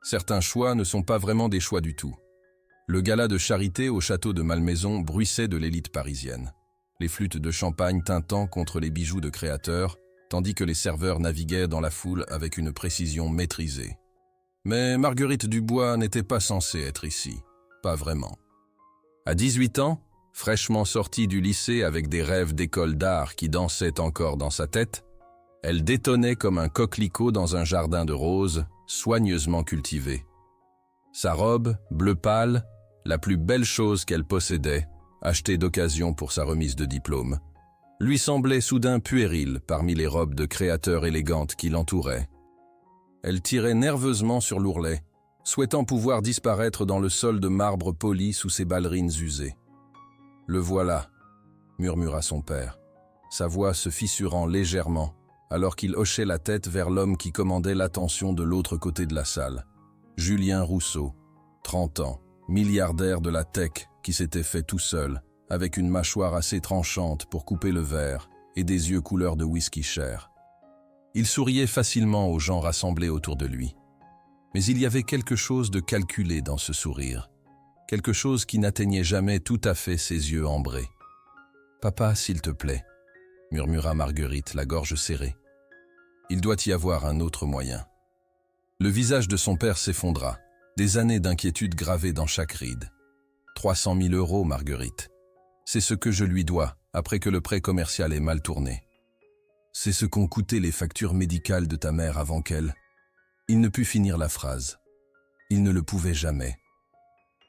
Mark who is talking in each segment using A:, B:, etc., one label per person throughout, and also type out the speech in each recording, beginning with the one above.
A: Certains choix ne sont pas vraiment des choix du tout. Le gala de charité au château de Malmaison bruissait de l'élite parisienne. Les flûtes de champagne tintant contre les bijoux de créateurs, tandis que les serveurs naviguaient dans la foule avec une précision maîtrisée. Mais Marguerite Dubois n'était pas censée être ici. Pas vraiment. À 18 ans, fraîchement sortie du lycée avec des rêves d'école d'art qui dansaient encore dans sa tête, elle détonnait comme un coquelicot dans un jardin de roses, soigneusement cultivé. Sa robe, bleu pâle, la plus belle chose qu'elle possédait, achetée d'occasion pour sa remise de diplôme, lui semblait soudain puérile parmi les robes de créateurs élégantes qui l'entouraient. Elle tirait nerveusement sur l'ourlet, souhaitant pouvoir disparaître dans le sol de marbre poli sous ses ballerines usées. « Le voilà », murmura son père, sa voix se fissurant légèrement, alors qu'il hochait la tête vers l'homme qui commandait l'attention de l'autre côté de la salle. Julien Rousseau, 30 ans, milliardaire de la tech qui s'était fait tout seul, avec une mâchoire assez tranchante pour couper le verre et des yeux couleur de whisky cher. Il souriait facilement aux gens rassemblés autour de lui. Mais il y avait quelque chose de calculé dans ce sourire, quelque chose qui n'atteignait jamais tout à fait ses yeux ambrés. « Papa, s'il te plaît », murmura Marguerite, la gorge serrée. « Il doit y avoir un autre moyen. » Le visage de son père s'effondra, des années d'inquiétude gravées dans chaque ride. 300 000 €, Marguerite. C'est ce que je lui dois, après que le prêt commercial ait mal tourné. C'est ce qu'ont coûté les factures médicales de ta mère avant qu'elle... Il ne put finir la phrase. Il ne le pouvait jamais.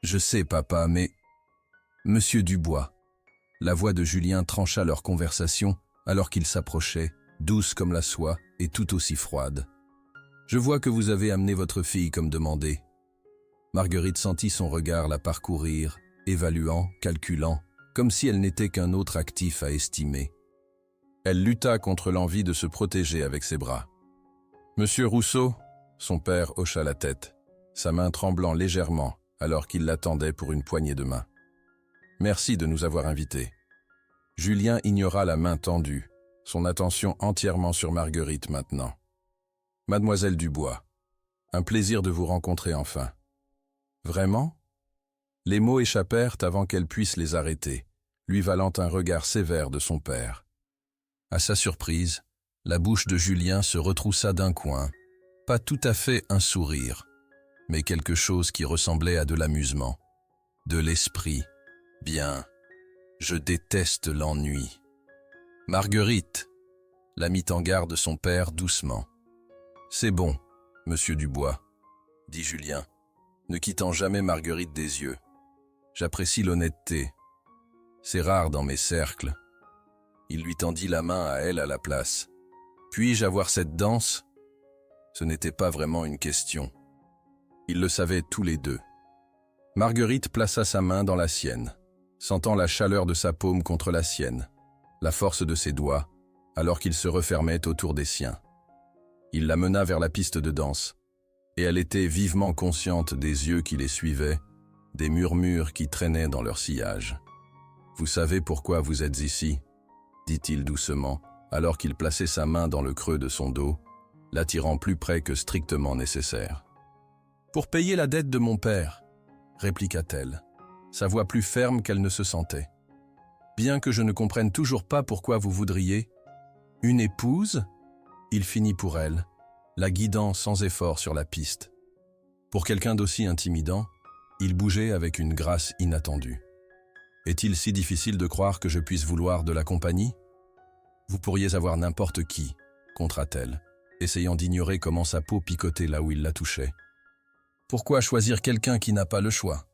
A: Je sais, papa, mais... Monsieur Dubois. La voix de Julien trancha leur conversation alors qu'ils s'approchaient, douce comme la soie et tout aussi froide. Je vois que vous avez amené votre fille comme demandé. Marguerite sentit son regard la parcourir, évaluant, calculant, comme si elle n'était qu'un autre actif à estimer. Elle lutta contre l'envie de se protéger avec ses bras. « Monsieur Rousseau ?» Son père hocha la tête, sa main tremblant légèrement alors qu'il l'attendait pour une poignée de main. « Merci de nous avoir invités. » Julien ignora la main tendue, son attention entièrement sur Marguerite maintenant. « Mademoiselle Dubois, un plaisir de vous rencontrer enfin. » « Vraiment ?» Les mots échappèrent avant qu'elle puisse les arrêter, lui valant un regard sévère de son père. À sa surprise, la bouche de Julien se retroussa d'un coin, pas tout à fait un sourire, mais quelque chose qui ressemblait à de l'amusement, de l'esprit. Bien, je déteste l'ennui. Marguerite, la mit en garde son père doucement. C'est bon, monsieur Dubois, dit Julien, ne quittant jamais Marguerite des yeux. J'apprécie l'honnêteté. C'est rare dans mes cercles. Il lui tendit la main à elle à la place. Puis-je avoir cette danse? Ce n'était pas vraiment une question. Ils le savaient tous les deux. Marguerite plaça sa main dans la sienne, sentant la chaleur de sa paume contre la sienne, la force de ses doigts, alors qu'ils se refermaient autour des siens. Il la mena vers la piste de danse, et elle était vivement consciente des yeux qui les suivaient, des murmures qui traînaient dans leur sillage. « Vous savez pourquoi vous êtes ici ?» dit-il doucement, alors qu'il plaçait sa main dans le creux de son dos, l'attirant plus près que strictement nécessaire. « Pour payer la dette de mon père », répliqua-t-elle, sa voix plus ferme qu'elle ne se sentait. « Bien que je ne comprenne toujours pas pourquoi vous voudriez. Une épouse ?» Il finit pour elle, la guidant sans effort sur la piste. Pour quelqu'un d'aussi intimidant, il bougeait avec une grâce inattendue. « Est-il si difficile de croire que je puisse vouloir de la compagnie ? Vous pourriez avoir n'importe qui, » contra-t-elle, essayant d'ignorer comment sa peau picotait là où il la touchait. « Pourquoi choisir quelqu'un qui n'a pas le choix ? »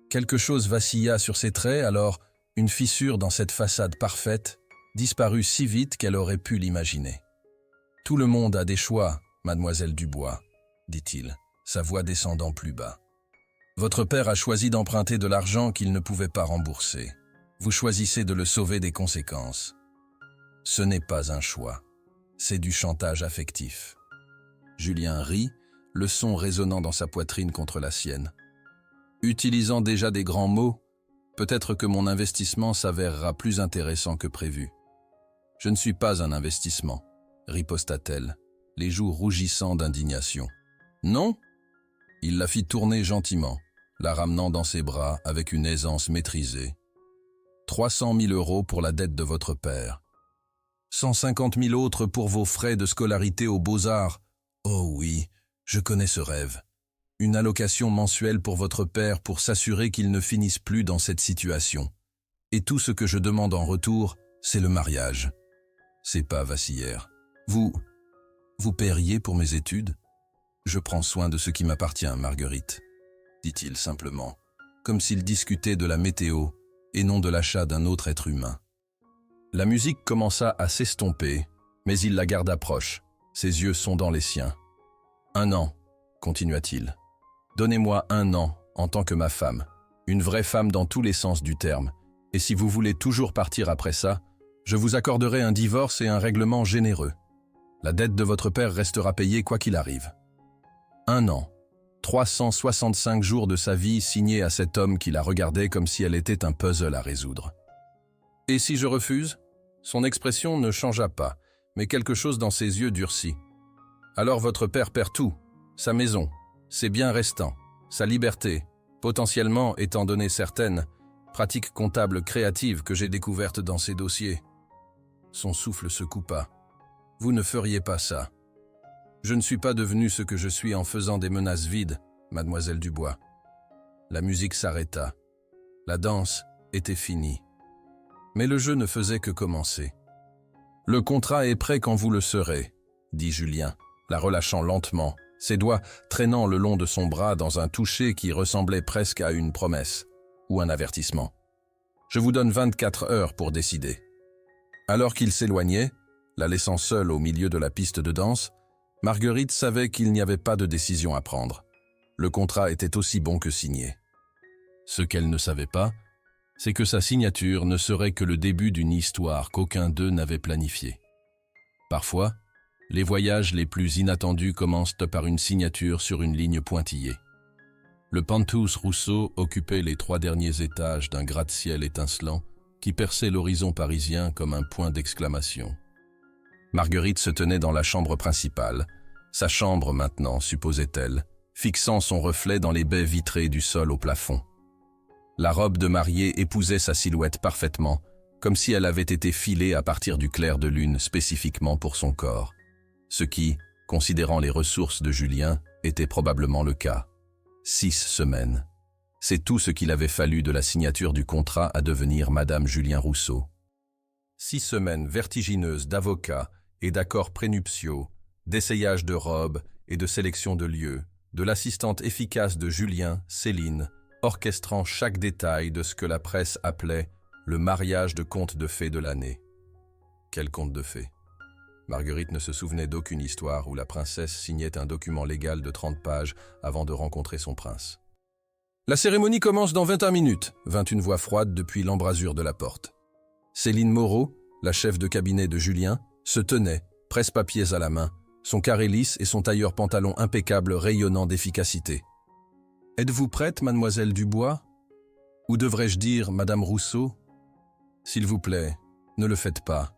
A: Quelque chose vacilla sur ses traits, alors une fissure dans cette façade parfaite disparut si vite qu'elle aurait pu l'imaginer. « Tout le monde a des choix, mademoiselle Dubois, » dit-il, sa voix descendant plus bas. « Votre père a choisi d'emprunter de l'argent qu'il ne pouvait pas rembourser. Vous choisissez de le sauver des conséquences. Ce n'est pas un choix, c'est du chantage affectif. » Julien rit, le son résonnant dans sa poitrine contre la sienne. « Utilisant déjà des grands mots, peut-être que mon investissement s'avérera plus intéressant que prévu. »« Je ne suis pas un investissement, » riposta-t-elle, les joues rougissant d'indignation. « Non ? Il la fit tourner gentiment, la ramenant dans ses bras avec une aisance maîtrisée. 300 000 € pour la dette de votre père. 150 000 autres pour vos frais de scolarité aux Beaux-Arts. Oh oui, je connais ce rêve. Une allocation mensuelle pour votre père pour s'assurer qu'il ne finisse plus dans cette situation. Et tout ce que je demande en retour, c'est le mariage. Ses pas vacillèrent. Vous paieriez pour mes études? Je prends soin de ce qui m'appartient, Marguerite, dit-il simplement, comme s'il discutait de la météo et non de l'achat d'un autre être humain. La musique commença à s'estomper, mais il la garda proche, ses yeux sondant les siens. 1 an, continua-t-il. Donnez-moi 1 an en tant que ma femme, une vraie femme dans tous les sens du terme, et si vous voulez toujours partir après ça, je vous accorderai un divorce et un règlement généreux. La dette de votre père restera payée quoi qu'il arrive. 1 an, 365 jours de sa vie signés à cet homme qui la regardait comme si elle était un puzzle à résoudre. Et si je refuse? Son expression ne changea pas, mais quelque chose dans ses yeux durcit. Alors votre père perd tout, sa maison, ses biens restants, sa liberté, potentiellement, étant donné certaines pratiques comptables créatives que j'ai découvertes dans ses dossiers. Son souffle se coupa. Vous ne feriez pas ça. Je ne suis pas devenu ce que je suis en faisant des menaces vides, mademoiselle Dubois. La musique s'arrêta. La danse était finie. Mais le jeu ne faisait que commencer. Le contrat est prêt quand vous le serez, dit Julien, la relâchant lentement, ses doigts traînant le long de son bras dans un toucher qui ressemblait presque à une promesse ou un avertissement. Je vous donne 24 heures pour décider. Alors qu'il s'éloignait, la laissant seule au milieu de la piste de danse, Marguerite savait qu'il n'y avait pas de décision à prendre. Le contrat était aussi bon que signé. Ce qu'elle ne savait pas, c'est que sa signature ne serait que le début d'une histoire qu'aucun d'eux n'avait planifiée. Parfois, les voyages les plus inattendus commencent par une signature sur une ligne pointillée. Le Penthouse Rousseau occupait les 3 derniers étages d'un gratte-ciel étincelant qui perçait l'horizon parisien comme un point d'exclamation. Marguerite se tenait dans la chambre principale, sa chambre maintenant, supposait-elle, fixant son reflet dans les baies vitrées du sol au plafond. La robe de mariée épousait sa silhouette parfaitement, comme si elle avait été filée à partir du clair de lune spécifiquement pour son corps. Ce qui, considérant les ressources de Julien, était probablement le cas. 6 semaines. C'est tout ce qu'il avait fallu de la signature du contrat à devenir Madame Julien Rousseau. 6 semaines vertigineuses d'avocats et d'accords prénuptiaux, d'essayages de robes et de sélection de lieux, de l'assistante efficace de Julien, Céline, orchestrant chaque détail de ce que la presse appelait le mariage de conte de fées de l'année. Quel conte de fées? Marguerite ne se souvenait d'aucune histoire où la princesse signait un document légal de 30 pages avant de rencontrer son prince. La cérémonie commence dans 21 minutes, vint une voix froide depuis l'embrasure de la porte. Céline Moreau, la chef de cabinet de Julien, se tenait, presse-papiers à la main, son carré lisse et son tailleur pantalon impeccable rayonnant d'efficacité. « Êtes-vous prête, mademoiselle Dubois? Ou devrais-je dire madame Rousseau? S'il vous plaît, ne le faites pas, »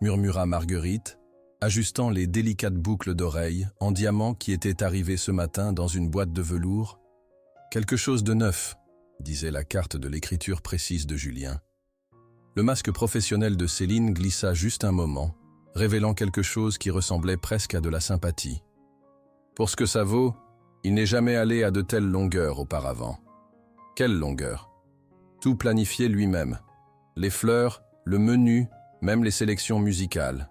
A: murmura Marguerite, ajustant les délicates boucles d'oreilles en diamant qui étaient arrivées ce matin dans une boîte de velours. « Quelque chose de neuf, » disait la carte de l'écriture précise de Julien. Le masque professionnel de Céline glissa juste un moment, révélant quelque chose qui ressemblait presque à de la sympathie. Pour ce que ça vaut, il n'est jamais allé à de telles longueurs auparavant. Quelle longueur? Tout planifié lui-même. Les fleurs, le menu, même les sélections musicales.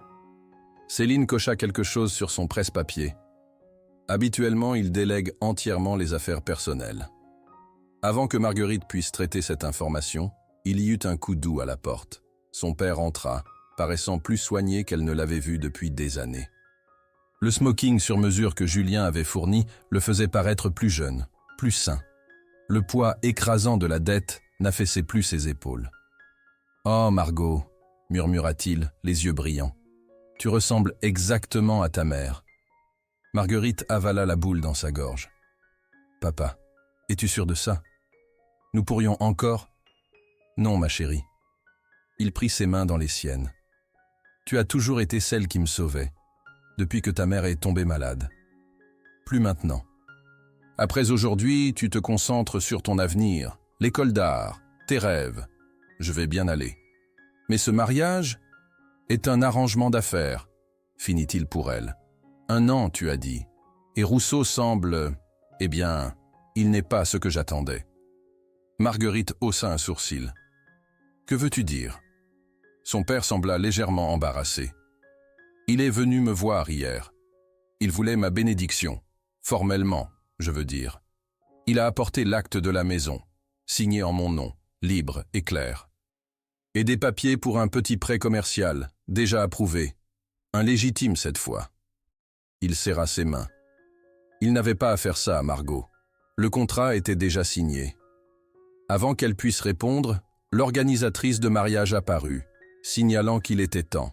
A: Céline cocha quelque chose sur son presse-papier. Habituellement, il délègue entièrement les affaires personnelles. Avant que Marguerite puisse traiter cette information, il y eut un coup doux à la porte. Son père entra, paraissant plus soigné qu'elle ne l'avait vu depuis des années. Le smoking sur mesure que Julien avait fourni le faisait paraître plus jeune, plus sain. Le poids écrasant de la dette n'affaissait plus ses épaules. « Oh, Margot !» murmura-t-il, les yeux brillants. « Tu ressembles exactement à ta mère. » Marguerite avala la boule dans sa gorge. « Papa, es-tu sûr de ça? Nous pourrions encore… » « Non, ma chérie. » Il prit ses mains dans les siennes. « Tu as toujours été celle qui me sauvait, depuis que ta mère est tombée malade. Plus maintenant. Après aujourd'hui, tu te concentres sur ton avenir, l'école d'art, tes rêves. Je vais bien aller. Mais ce mariage est un arrangement d'affaires, finit-il pour elle. 1 an, tu as dit. Et Rousseau semble... Eh bien, il n'est pas ce que j'attendais. Marguerite haussa un sourcil. Que veux-tu dire? Son père sembla légèrement embarrassé. Il est venu me voir hier. Il voulait ma bénédiction. Formellement, je veux dire. Il a apporté l'acte de la maison, signé en mon nom, libre et clair. Et des papiers pour un petit prêt commercial, déjà approuvé. Un légitime cette fois. Il serra ses mains. Il n'avait pas à faire ça, Margot. Le contrat était déjà signé. Avant qu'elle puisse répondre, l'organisatrice de mariage apparut, signalant qu'il était temps.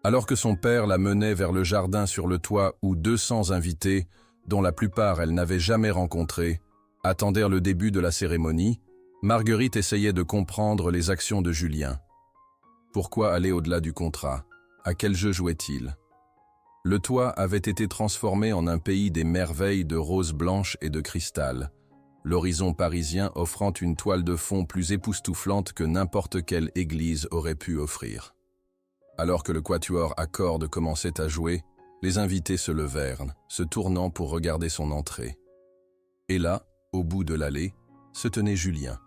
A: Alors que son père la menait vers le jardin sur le toit où 200 invités, dont la plupart elle n'avait jamais rencontré, attendirent le début de la cérémonie, Marguerite essayait de comprendre les actions de Julien. Pourquoi aller au-delà du contrat? À quel jeu jouait-il? Le toit avait été transformé en un pays des merveilles de roses blanches et de cristal, l'horizon parisien offrant une toile de fond plus époustouflante que n'importe quelle église aurait pu offrir. Alors que le quatuor à cordes commençait à jouer, les invités se levèrent, se tournant pour regarder son entrée. Et là, au bout de l'allée, se tenait Julien,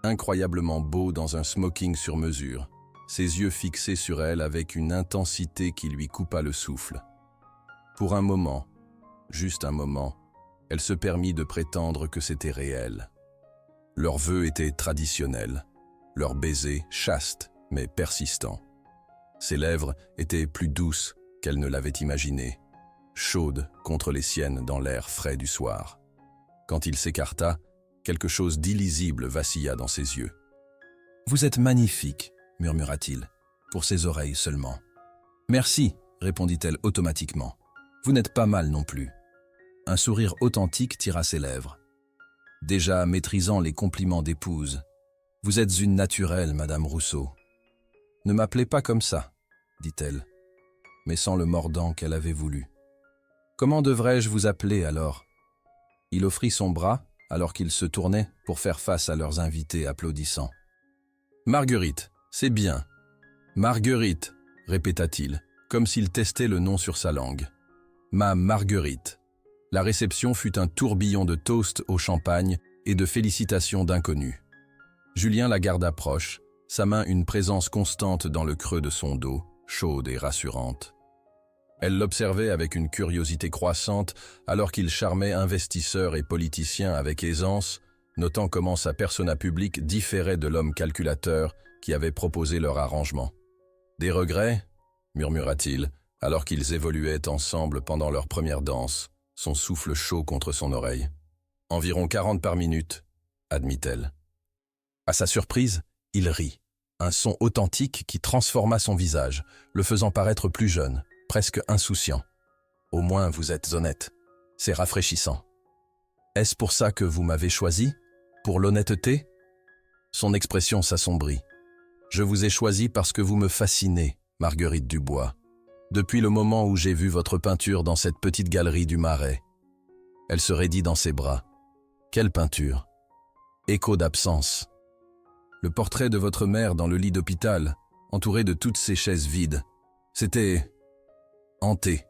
A: incroyablement beau dans un smoking sur mesure, ses yeux fixés sur elle avec une intensité qui lui coupa le souffle. Pour un moment, juste un moment, elle se permit de prétendre que c'était réel. Leurs vœux étaient traditionnels, leurs baisers chastes mais persistants. Ses lèvres étaient plus douces qu'elle ne l'avait imaginé, chaudes contre les siennes dans l'air frais du soir. Quand il s'écarta, quelque chose d'illisible vacilla dans ses yeux. « Vous êtes magnifique », murmura-t-il, pour ses oreilles seulement. « Merci », répondit-elle automatiquement. « Vous n'êtes pas mal non plus. » Un sourire authentique tira ses lèvres. Déjà maîtrisant les compliments d'épouse, « Vous êtes une naturelle, Madame Rousseau. »« Ne m'appelez pas comme ça, » dit-elle, mais sans le mordant qu'elle avait voulu. « Comment devrais-je vous appeler alors ?» Il offrit son bras alors qu'ils se tournaient pour faire face à leurs invités applaudissant. « Marguerite, c'est bien. »« Marguerite, » répéta-t-il, comme s'il testait le nom sur sa langue. « Ma Marguerite. » La réception fut un tourbillon de toasts au champagne et de félicitations d'inconnus. Julien la garda proche, sa main une présence constante dans le creux de son dos, chaude et rassurante. Elle l'observait avec une curiosité croissante alors qu'il charmait investisseurs et politiciens avec aisance, notant comment sa persona publique différait de l'homme calculateur qui avait proposé leur arrangement. « Des regrets ?» murmura-t-il, alors qu'ils évoluaient ensemble pendant leur première danse, son souffle chaud contre son oreille. « Environ 40 par minute, » admit-elle. À sa surprise, il rit, un son authentique qui transforma son visage, le faisant paraître plus jeune, presque insouciant. « Au moins vous êtes honnête, c'est rafraîchissant. »« Est-ce pour ça que vous m'avez choisi? Pour l'honnêteté ?» Son expression s'assombrit. « Je vous ai choisi parce que vous me fascinez, Marguerite Dubois. Depuis le moment où j'ai vu votre peinture dans cette petite galerie du Marais. » Elle se raidit dans ses bras. Quelle peinture! Écho d'absence. Le portrait de votre mère dans le lit d'hôpital, entouré de toutes ces chaises vides. C'était... hanté.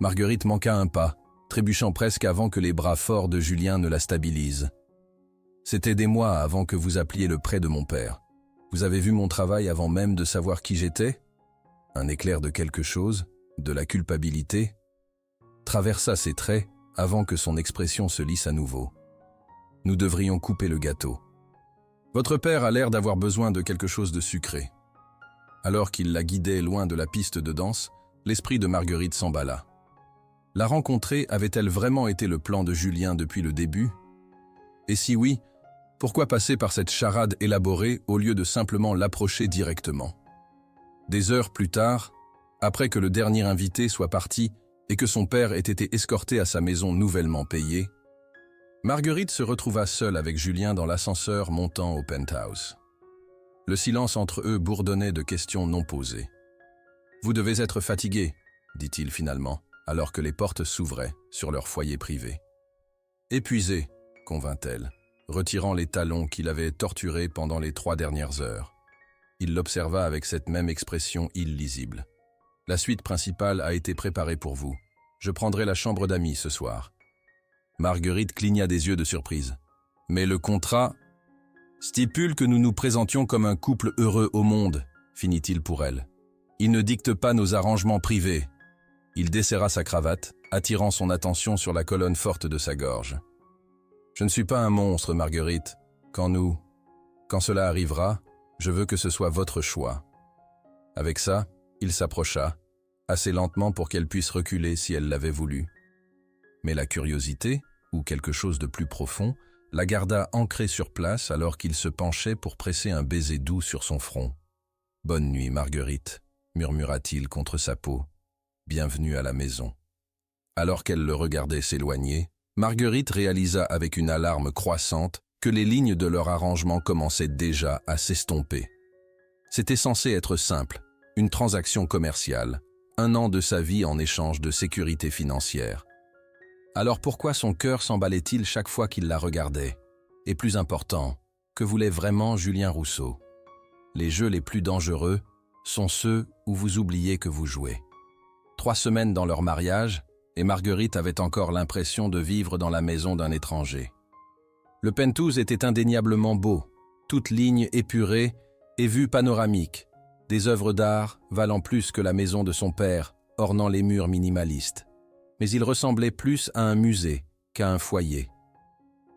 A: Marguerite manqua un pas, trébuchant presque avant que les bras forts de Julien ne la stabilisent. C'était des mois avant que vous appeliez le prêt de mon père. Vous avez vu mon travail avant même de savoir qui j'étais? Un éclair de quelque chose, de la culpabilité, traversa ses traits avant que son expression se lisse à nouveau. Nous devrions couper le gâteau. Votre père a l'air d'avoir besoin de quelque chose de sucré. Alors qu'il la guidait loin de la piste de danse, l'esprit de Marguerite s'emballa. La rencontrer avait-elle vraiment été le plan de Julien depuis le début? Et si oui, pourquoi passer par cette charade élaborée au lieu de simplement l'approcher directement? Des heures plus tard, après que le dernier invité soit parti et que son père ait été escorté à sa maison nouvellement payée, Marguerite se retrouva seule avec Julien dans l'ascenseur montant au penthouse. Le silence entre eux bourdonnait de questions non posées. « Vous devez être fatigué, dit-il finalement, alors que les portes s'ouvraient sur leur foyer privé. Épuisé, convint-elle, retirant les talons qu'il avait torturés pendant les 3 dernières heures. Il l'observa avec cette même expression illisible. La suite principale a été préparée pour vous. Je prendrai la chambre d'amis ce soir. Marguerite cligna des yeux de surprise. Mais le contrat stipule que nous nous présentions comme un couple heureux au monde, finit-il pour elle. Il ne dicte pas nos arrangements privés. Il desserra sa cravate, attirant son attention sur la colonne forte de sa gorge. Je ne suis pas un monstre, Marguerite. Quand cela arrivera, je veux que ce soit votre choix. Avec ça, il s'approcha, assez lentement pour qu'elle puisse reculer si elle l'avait voulu. Mais la curiosité, ou quelque chose de plus profond, la garda ancrée sur place alors qu'il se penchait pour presser un baiser doux sur son front. « Bonne nuit, Marguerite », murmura-t-il contre sa peau. « Bienvenue à la maison ». Alors qu'elle le regardait s'éloigner, Marguerite réalisa avec une alarme croissante que les lignes de leur arrangement commençaient déjà à s'estomper. C'était censé être simple, une transaction commerciale, 1 an de sa vie en échange de sécurité financière. Alors pourquoi son cœur s'emballait-il chaque fois qu'il la regardait? Et plus important, que voulait vraiment Julien Rousseau? Les jeux les plus dangereux sont ceux où vous oubliez que vous jouez. 3 semaines dans leur mariage, et Marguerite avait encore l'impression de vivre dans la maison d'un étranger. Le penthouse était indéniablement beau, toutes lignes épurées et vues panoramiques, des œuvres d'art valant plus que la maison de son père, ornant les murs minimalistes. Mais il ressemblait plus à un musée qu'à un foyer.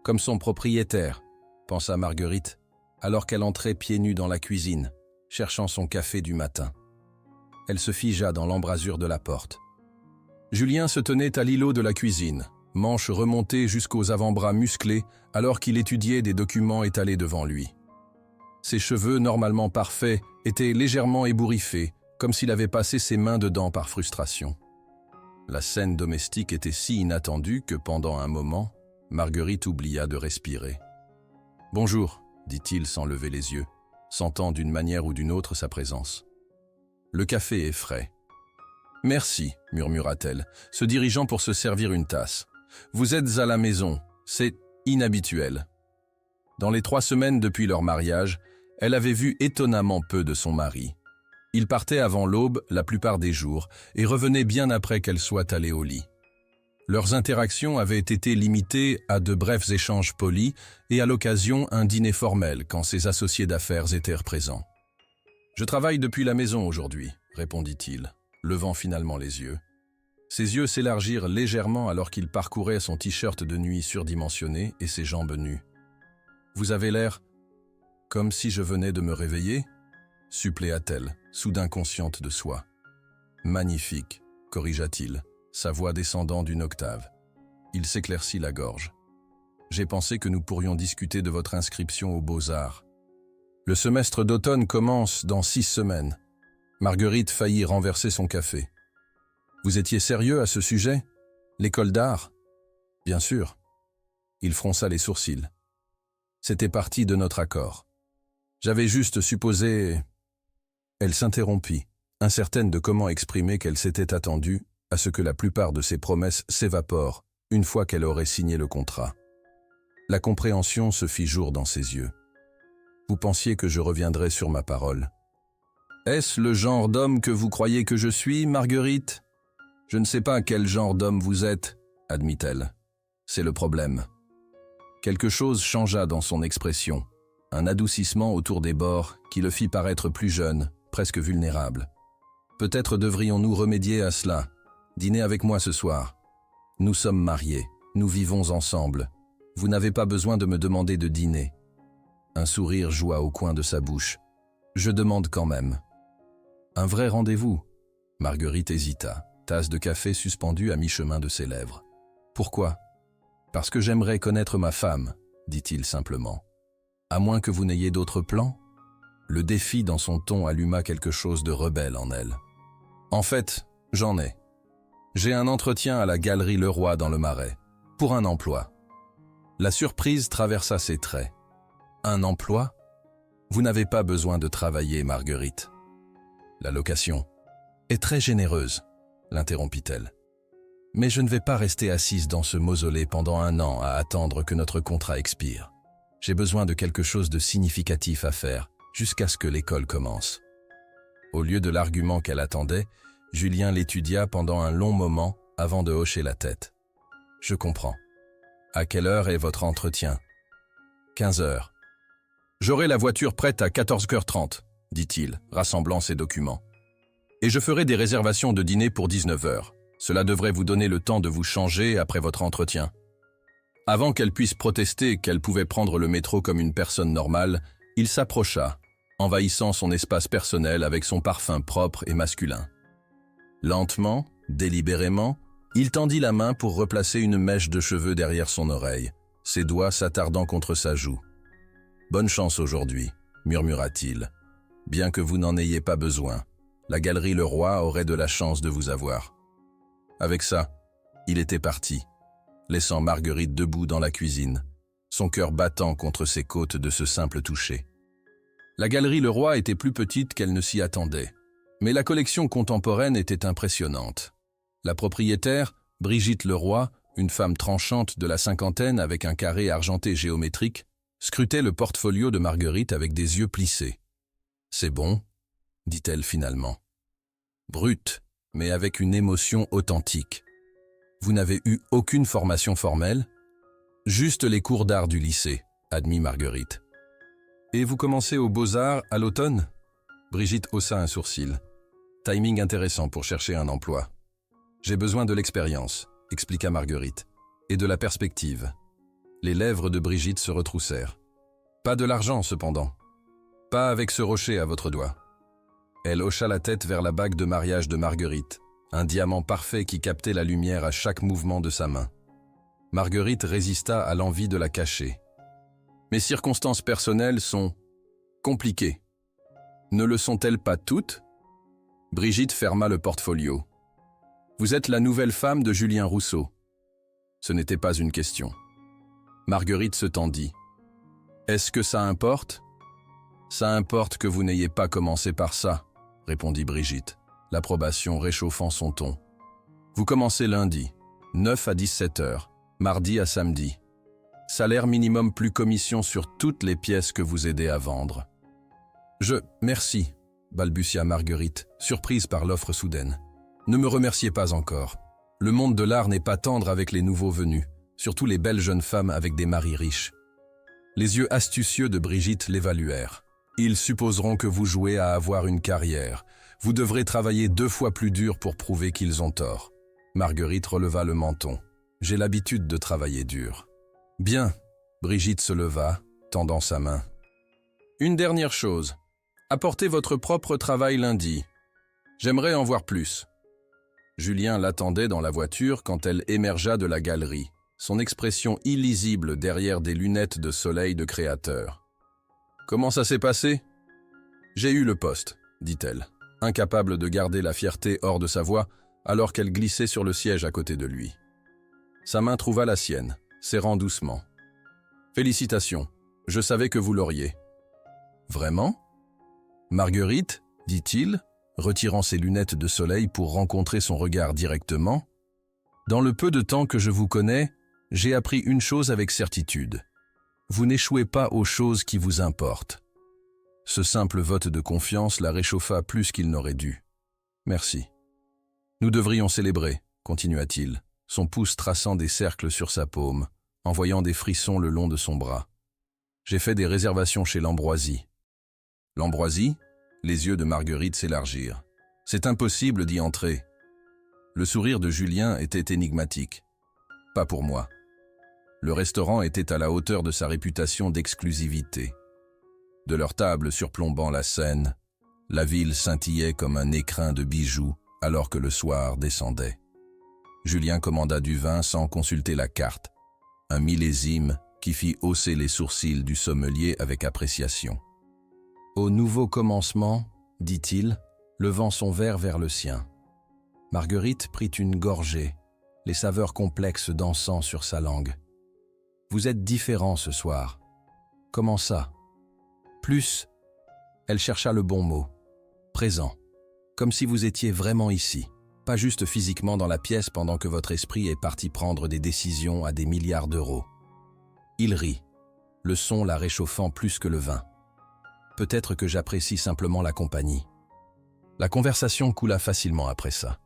A: Comme son propriétaire, pensa Marguerite, alors qu'elle entrait pieds nus dans la cuisine, cherchant son café du matin. Elle se figea dans l'embrasure de la porte. Julien se tenait à l'îlot de la cuisine, manches remontées jusqu'aux avant-bras musclés, alors qu'il étudiait des documents étalés devant lui. Ses cheveux, normalement parfaits, étaient légèrement ébouriffés, comme s'il avait passé ses mains dedans par frustration. La scène domestique était si inattendue que pendant un moment, Marguerite oublia de respirer. « Bonjour », dit-il sans lever les yeux, sentant d'une manière ou d'une autre sa présence. « Le café est frais. »« Merci », murmura-t-elle, se dirigeant pour se servir une tasse. « Vous êtes à la maison, c'est inhabituel. » Dans les 3 semaines depuis leur mariage, elle avait vu étonnamment peu de son mari. Il partait avant l'aube la plupart des jours et revenait bien après qu'elle soit allée au lit. Leurs interactions avaient été limitées à de brefs échanges polis et à l'occasion un dîner formel quand ses associés d'affaires étaient présents. « Je travaille depuis la maison aujourd'hui », répondit-il, levant finalement les yeux. Ses yeux s'élargirent légèrement alors qu'il parcourait son t-shirt de nuit surdimensionné et ses jambes nues. « Vous avez l'air comme si je venais de me réveiller ?» suppléa-t-elle, soudain consciente de soi. « Magnifique », corrigea-t-il, sa voix descendant d'une octave. Il s'éclaircit la gorge. « J'ai pensé que nous pourrions discuter de votre inscription aux Beaux-Arts. Le semestre d'automne commence dans 6 semaines. » Marguerite faillit renverser son café. « Vous étiez sérieux à ce sujet? L'école d'art ?»« Bien sûr. » Il fronça les sourcils. « C'était partie de notre accord. J'avais juste supposé... » Elle s'interrompit, incertaine de comment exprimer qu'elle s'était attendue à ce que la plupart de ses promesses s'évaporent une fois qu'elle aurait signé le contrat. La compréhension se fit jour dans ses yeux. « Vous pensiez que je reviendrais sur ma parole. » « Est-ce le genre d'homme que vous croyez que je suis, Marguerite ? Je ne sais pas quel genre d'homme vous êtes, admit-elle. C'est le problème. » Quelque chose changea dans son expression, un adoucissement autour des bords qui le fit paraître plus jeune, presque vulnérable. « Peut-être devrions-nous remédier à cela. Dînez avec moi ce soir. Nous sommes mariés, nous vivons ensemble. Vous n'avez pas besoin de me demander de dîner. » Un sourire joua au coin de sa bouche. « Je demande quand même. » Un vrai rendez-vous. Marguerite hésita, tasse de café suspendue à mi-chemin de ses lèvres. « Pourquoi ? » ?»« Parce que j'aimerais connaître ma femme, » dit-il simplement. « À moins que vous n'ayez d'autres plans ?» Le défi dans son ton alluma quelque chose de rebelle en elle. « En fait, j'en ai. J'ai un entretien à la Galerie Leroy dans le Marais, pour un emploi. » La surprise traversa ses traits. « Un emploi ? Vous n'avez pas besoin de travailler, Marguerite. » « La location est très généreuse, » l'interrompit-elle. « Mais je ne vais pas rester assise dans ce mausolée pendant 1 an à attendre que notre contrat expire. J'ai besoin de quelque chose de significatif à faire jusqu'à ce que l'école commence. » Au lieu de l'argument qu'elle attendait, Julien l'étudia pendant un long moment avant de hocher la tête. « Je comprends. À quelle heure est votre entretien ? » 15 heures. « J'aurai la voiture prête à 14h30, dit-il, rassemblant ses documents. Et je ferai des réservations de dîner pour 19 heures. Cela devrait vous donner le temps de vous changer après votre entretien. » Avant qu'elle puisse protester qu'elle pouvait prendre le métro comme une personne normale, il s'approcha, envahissant son espace personnel avec son parfum propre et masculin. Lentement, délibérément, il tendit la main pour replacer une mèche de cheveux derrière son oreille, ses doigts s'attardant contre sa joue. « Bonne chance aujourd'hui, » murmura-t-il. « Bien que vous n'en ayez pas besoin, la galerie Le Roi aurait de la chance de vous avoir. » Avec ça, il était parti, laissant Marguerite debout dans la cuisine, son cœur battant contre ses côtes de ce simple toucher. La galerie Le Roi était plus petite qu'elle ne s'y attendait, mais la collection contemporaine était impressionnante. La propriétaire, Brigitte Le Roi, une femme tranchante de la cinquantaine avec un carré argenté géométrique, scrutait le portfolio de Marguerite avec des yeux plissés. « C'est bon », dit-elle finalement. Brute, mais avec une émotion authentique. « Vous n'avez eu aucune formation formelle ? » « Juste les cours d'art du lycée, » admit Marguerite. « Et vous commencez aux Beaux-Arts à l'automne ?» Brigitte haussa un sourcil. « Timing intéressant pour chercher un emploi. »« J'ai besoin de l'expérience, » expliqua Marguerite, « et de la perspective. » Les lèvres de Brigitte se retroussèrent. « Pas de l'argent, cependant. Pas avec ce rocher à votre doigt. » Elle hocha la tête vers la bague de mariage de Marguerite, un diamant parfait qui captait la lumière à chaque mouvement de sa main. Marguerite résista à l'envie de la cacher. « Mes circonstances personnelles sont compliquées. Ne le sont-elles pas toutes ?» Brigitte ferma le portfolio. « Vous êtes la nouvelle femme de Julien Rousseau. » Ce n'était pas une question. Marguerite se tendit. « Est-ce que ça importe ?»« Ça importe que vous n'ayez pas commencé par ça, » répondit Brigitte, l'approbation réchauffant son ton. « Vous commencez lundi, 9 à 17 heures, mardi à samedi. Salaire minimum plus commission sur toutes les pièces que vous aidez à vendre. »« Merci, » balbutia Marguerite, surprise par l'offre soudaine. « Ne me remerciez pas encore. Le monde de l'art n'est pas tendre avec les nouveaux venus, surtout les belles jeunes femmes avec des maris riches. » Les yeux astucieux de Brigitte l'évaluèrent. « Ils supposeront que vous jouez à avoir une carrière. Vous devrez travailler 2 fois plus dur pour prouver qu'ils ont tort. » Marguerite releva le menton. « J'ai l'habitude de travailler dur. »« Bien. » Brigitte se leva, tendant sa main. « Une dernière chose. Apportez votre propre travail lundi. J'aimerais en voir plus. » Julien l'attendait dans la voiture quand elle émergea de la galerie, son expression illisible derrière des lunettes de soleil de créateur. « Comment ça s'est passé ?»« J'ai eu le poste, » dit-elle, incapable de garder la fierté hors de sa voix alors qu'elle glissait sur le siège à côté de lui. Sa main trouva la sienne, serrant doucement. « Félicitations, je savais que vous l'auriez. »« Vraiment ? » ?»« Marguerite, » dit-il, retirant ses lunettes de soleil pour rencontrer son regard directement, « dans le peu de temps que je vous connais, j'ai appris une chose avec certitude. Vous n'échouez pas aux choses qui vous importent. » Ce simple vote de confiance la réchauffa plus qu'il n'aurait dû. « Merci. »« Nous devrions célébrer, » continua-t-il, son pouce traçant des cercles sur sa paume, envoyant des frissons le long de son bras. « J'ai fait des réservations chez l'Ambroisie. »« L'Ambroisie ?» Les yeux de Marguerite s'élargirent. « C'est impossible d'y entrer. » Le sourire de Julien était énigmatique. « Pas pour moi. » Le restaurant était à la hauteur de sa réputation d'exclusivité. De leur table surplombant la Seine, la ville scintillait comme un écrin de bijoux alors que le soir descendait. Julien commanda du vin sans consulter la carte, un millésime qui fit hausser les sourcils du sommelier avec appréciation. « Au nouveau commencement, » dit-il, levant son verre vers le sien. Marguerite prit une gorgée, les saveurs complexes dansant sur sa langue. « Vous êtes différent ce soir. »« Comment ça ?»« Plus. » Elle chercha le bon mot. « Présent. Comme si vous étiez vraiment ici, pas juste physiquement dans la pièce pendant que votre esprit est parti prendre des décisions à des milliards d'euros. Il rit, le son la réchauffant plus que le vin. Peut-être que j'apprécie simplement la compagnie. La conversation coula facilement après ça.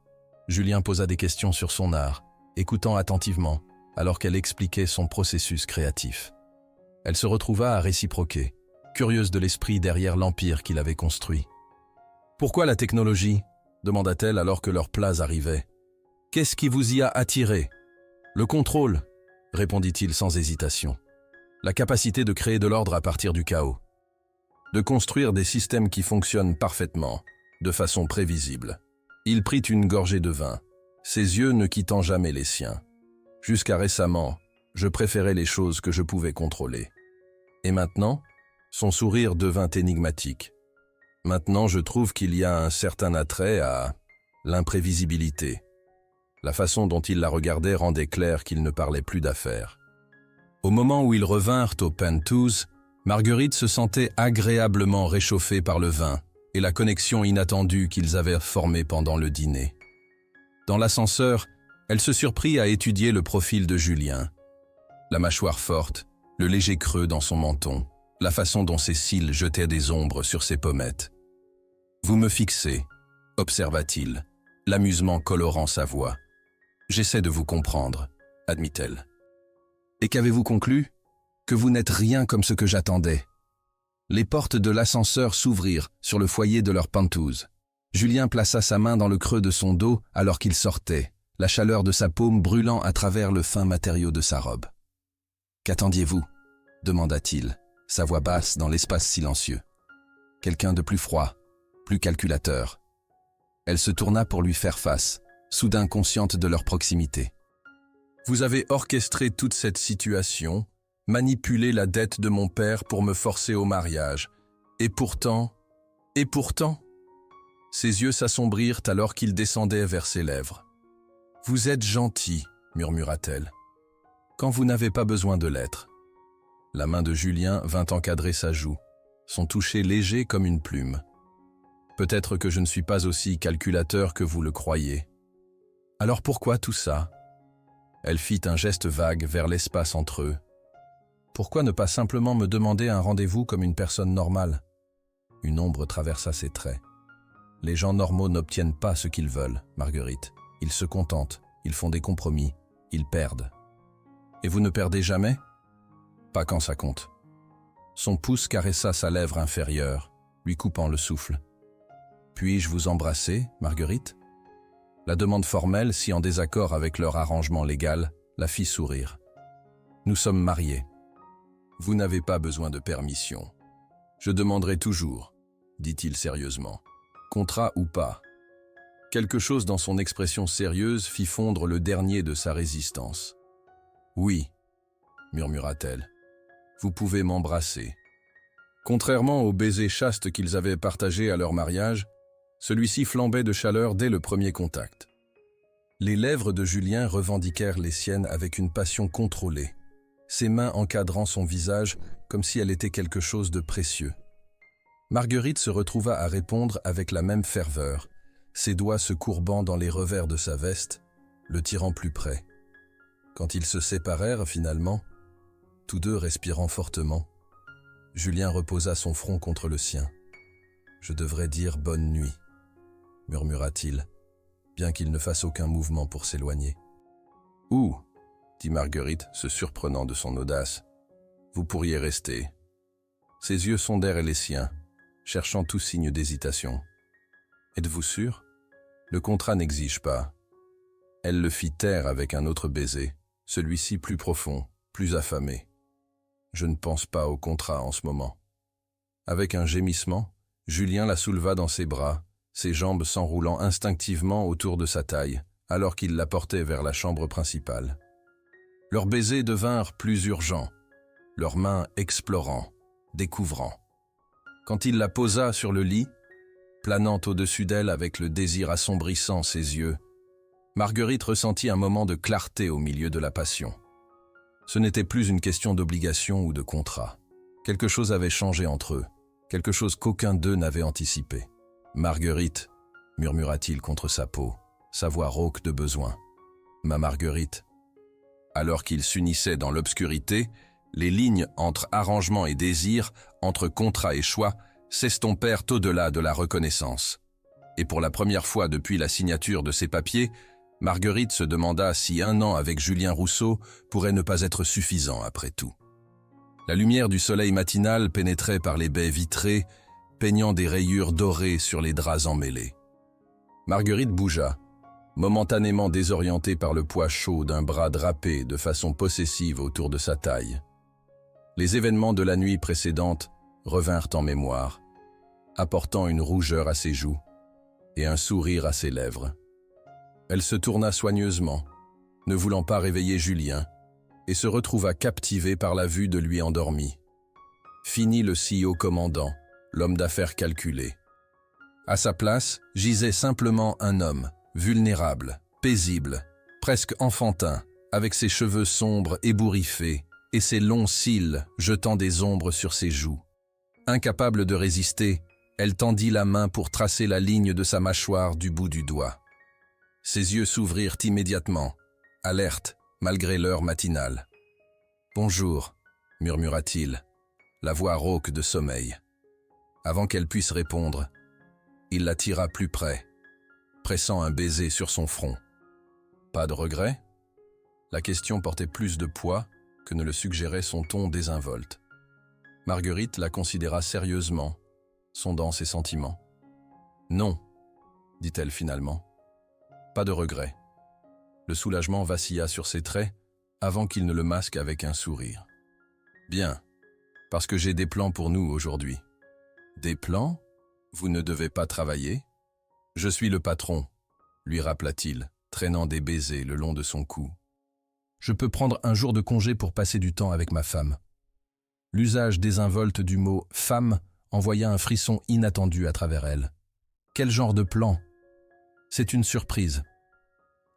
A: Julien posa des questions sur son art, écoutant attentivement, alors qu'elle expliquait son processus créatif. Elle se retrouva à réciproquer, curieuse de l'esprit derrière l'empire qu'il avait construit. « Pourquoi la technologie ?» demanda-t-elle alors que leurs plats arrivaient. « Qu'est-ce qui vous y a attiré ?»« Le contrôle, » répondit-il sans hésitation. « La capacité de créer de l'ordre à partir du chaos. De construire des systèmes qui fonctionnent parfaitement, de façon prévisible. » Il prit une gorgée de vin, ses yeux ne quittant jamais les siens. « Jusqu'à récemment, je préférais les choses que je pouvais contrôler. Et maintenant, son sourire devint énigmatique. Maintenant, je trouve qu'il y a un certain attrait à l'imprévisibilité. La façon dont il la regardait rendait clair qu'il ne parlait plus d'affaires. Au moment où ils revinrent au Penthouse, Marguerite se sentait agréablement réchauffée par le vin et la connexion inattendue qu'ils avaient formée pendant le dîner. Dans l'ascenseur, elle se surprit à étudier le profil de Julien. La mâchoire forte, le léger creux dans son menton, la façon dont ses cils jetaient des ombres sur ses pommettes. « Vous me fixez », observa-t-il, l'amusement colorant sa voix. « J'essaie de vous comprendre », admit-elle. « Et qu'avez-vous conclu ? Que vous n'êtes rien comme ce que j'attendais. » Les portes de l'ascenseur s'ouvrirent sur le foyer de leur Penthouse. Julien plaça sa main dans le creux de son dos alors qu'il sortait, la chaleur de sa paume brûlant à travers le fin matériau de sa robe. « Qu'attendiez-vous » demanda-t-il, sa voix basse dans l'espace silencieux. Quelqu'un de plus froid, plus calculateur. Elle se tourna pour lui faire face, soudain consciente de leur proximité. « Vous avez orchestré toute cette situation, manipulé la dette de mon père pour me forcer au mariage. Et pourtant... Ses yeux s'assombrirent alors qu'il descendait vers ses lèvres. « Vous êtes gentil, » murmura-t-elle, « quand vous n'avez pas besoin de l'être. » La main de Julien vint encadrer sa joue, son toucher léger comme une plume. « Peut-être que je ne suis pas aussi calculateur que vous le croyez. » « Alors pourquoi tout ça ?» Elle fit un geste vague vers l'espace entre eux. « Pourquoi ne pas simplement me demander un rendez-vous comme une personne normale ?» Une ombre traversa ses traits. « Les gens normaux n'obtiennent pas ce qu'ils veulent, Marguerite. Ils se contentent, ils font des compromis, ils perdent. Et vous ne perdez jamais ? Pas quand ça compte. » Son pouce caressa sa lèvre inférieure, lui coupant le souffle. « Puis-je vous embrasser, Marguerite ?» La demande formelle, si en désaccord avec leur arrangement légal, la fit sourire. « Nous sommes mariés. Vous n'avez pas besoin de permission. Je demanderai toujours, » dit-il sérieusement. « Contrat ou pas. » Quelque chose dans son expression sérieuse fit fondre le dernier de sa résistance. « Oui, » murmura-t-elle. « Vous pouvez m'embrasser. » Contrairement au baiser chaste qu'ils avaient partagé à leur mariage, celui-ci flambait de chaleur dès le premier contact. Les lèvres de Julien revendiquèrent les siennes avec une passion contrôlée, ses mains encadrant son visage comme si elle était quelque chose de précieux. Marguerite se retrouva à répondre avec la même ferveur, ses doigts se courbant dans les revers de sa veste, le tirant plus près. Quand ils se séparèrent finalement, tous deux respirant fortement, Julien reposa son front contre le sien. « Je devrais dire bonne nuit », murmura-t-il, bien qu'il ne fasse aucun mouvement pour s'éloigner. « Où ?» dit Marguerite, se surprenant de son audace. « Vous pourriez rester. » Ses yeux sondèrent les siens, cherchant tout signe d'hésitation. « Êtes-vous sûr ? Le contrat n'exige pas. » Elle le fit taire avec un autre baiser, celui-ci plus profond, plus affamé. « Je ne pense pas au contrat en ce moment. » Avec un gémissement, Julien la souleva dans ses bras, ses jambes s'enroulant instinctivement autour de sa taille, alors qu'il la portait vers la chambre principale. Leurs baisers devinrent plus urgents, leurs mains explorant, découvrant. Quand il la posa sur le lit, planant au-dessus d'elle avec le désir assombrissant ses yeux, Marguerite ressentit un moment de clarté au milieu de la passion. Ce n'était plus une question d'obligation ou de contrat. Quelque chose avait changé entre eux, quelque chose qu'aucun d'eux n'avait anticipé. « Marguerite », murmura-t-il contre sa peau, sa voix rauque de besoin. « Ma Marguerite !» Alors qu'ils s'unissaient dans l'obscurité, les lignes entre arrangement et désir, entre contrat et choix, s'estompèrent au-delà de la reconnaissance. Et pour la première fois depuis la signature de ces papiers, Marguerite se demanda si 1 an avec Julien Rousseau pourrait ne pas être suffisant après tout. La lumière du soleil matinal pénétrait par les baies vitrées, peignant des rayures dorées sur les draps emmêlés. Marguerite bougea, momentanément désorientée par le poids chaud d'un bras drapé de façon possessive autour de sa taille. Les événements de la nuit précédente revinrent en mémoire, apportant une rougeur à ses joues et un sourire à ses lèvres. Elle se tourna soigneusement, ne voulant pas réveiller Julien, et se retrouva captivée par la vue de lui endormi. Fini le CEO commandant, l'homme d'affaires calculé. À sa place, gisait simplement un homme, vulnérable, paisible, presque enfantin, avec ses cheveux sombres ébouriffés et ses longs cils jetant des ombres sur ses joues. Incapable de résister, elle tendit la main pour tracer la ligne de sa mâchoire du bout du doigt. Ses yeux s'ouvrirent immédiatement, alertes, malgré l'heure matinale. « Bonjour », murmura-t-il, la voix rauque de sommeil. Avant qu'elle puisse répondre, il la tira plus près, pressant un baiser sur son front. Pas de regret ? La question portait plus de poids que ne le suggérait son ton désinvolte. Marguerite la considéra sérieusement, sondant ses sentiments. « Non », dit-elle finalement. « Pas de regret. » Le soulagement vacilla sur ses traits avant qu'il ne le masque avec un sourire. « Bien, parce que j'ai des plans pour nous aujourd'hui. »« Des plans ? Vous ne devez pas travailler ? » ?»« Je suis le patron, » lui rappela-t-il, traînant des baisers le long de son cou. « Je peux prendre un jour de congé pour passer du temps avec ma femme. » L'usage désinvolte du mot « femme » envoya un frisson inattendu à travers elle. Quel genre de plan ? C'est une surprise.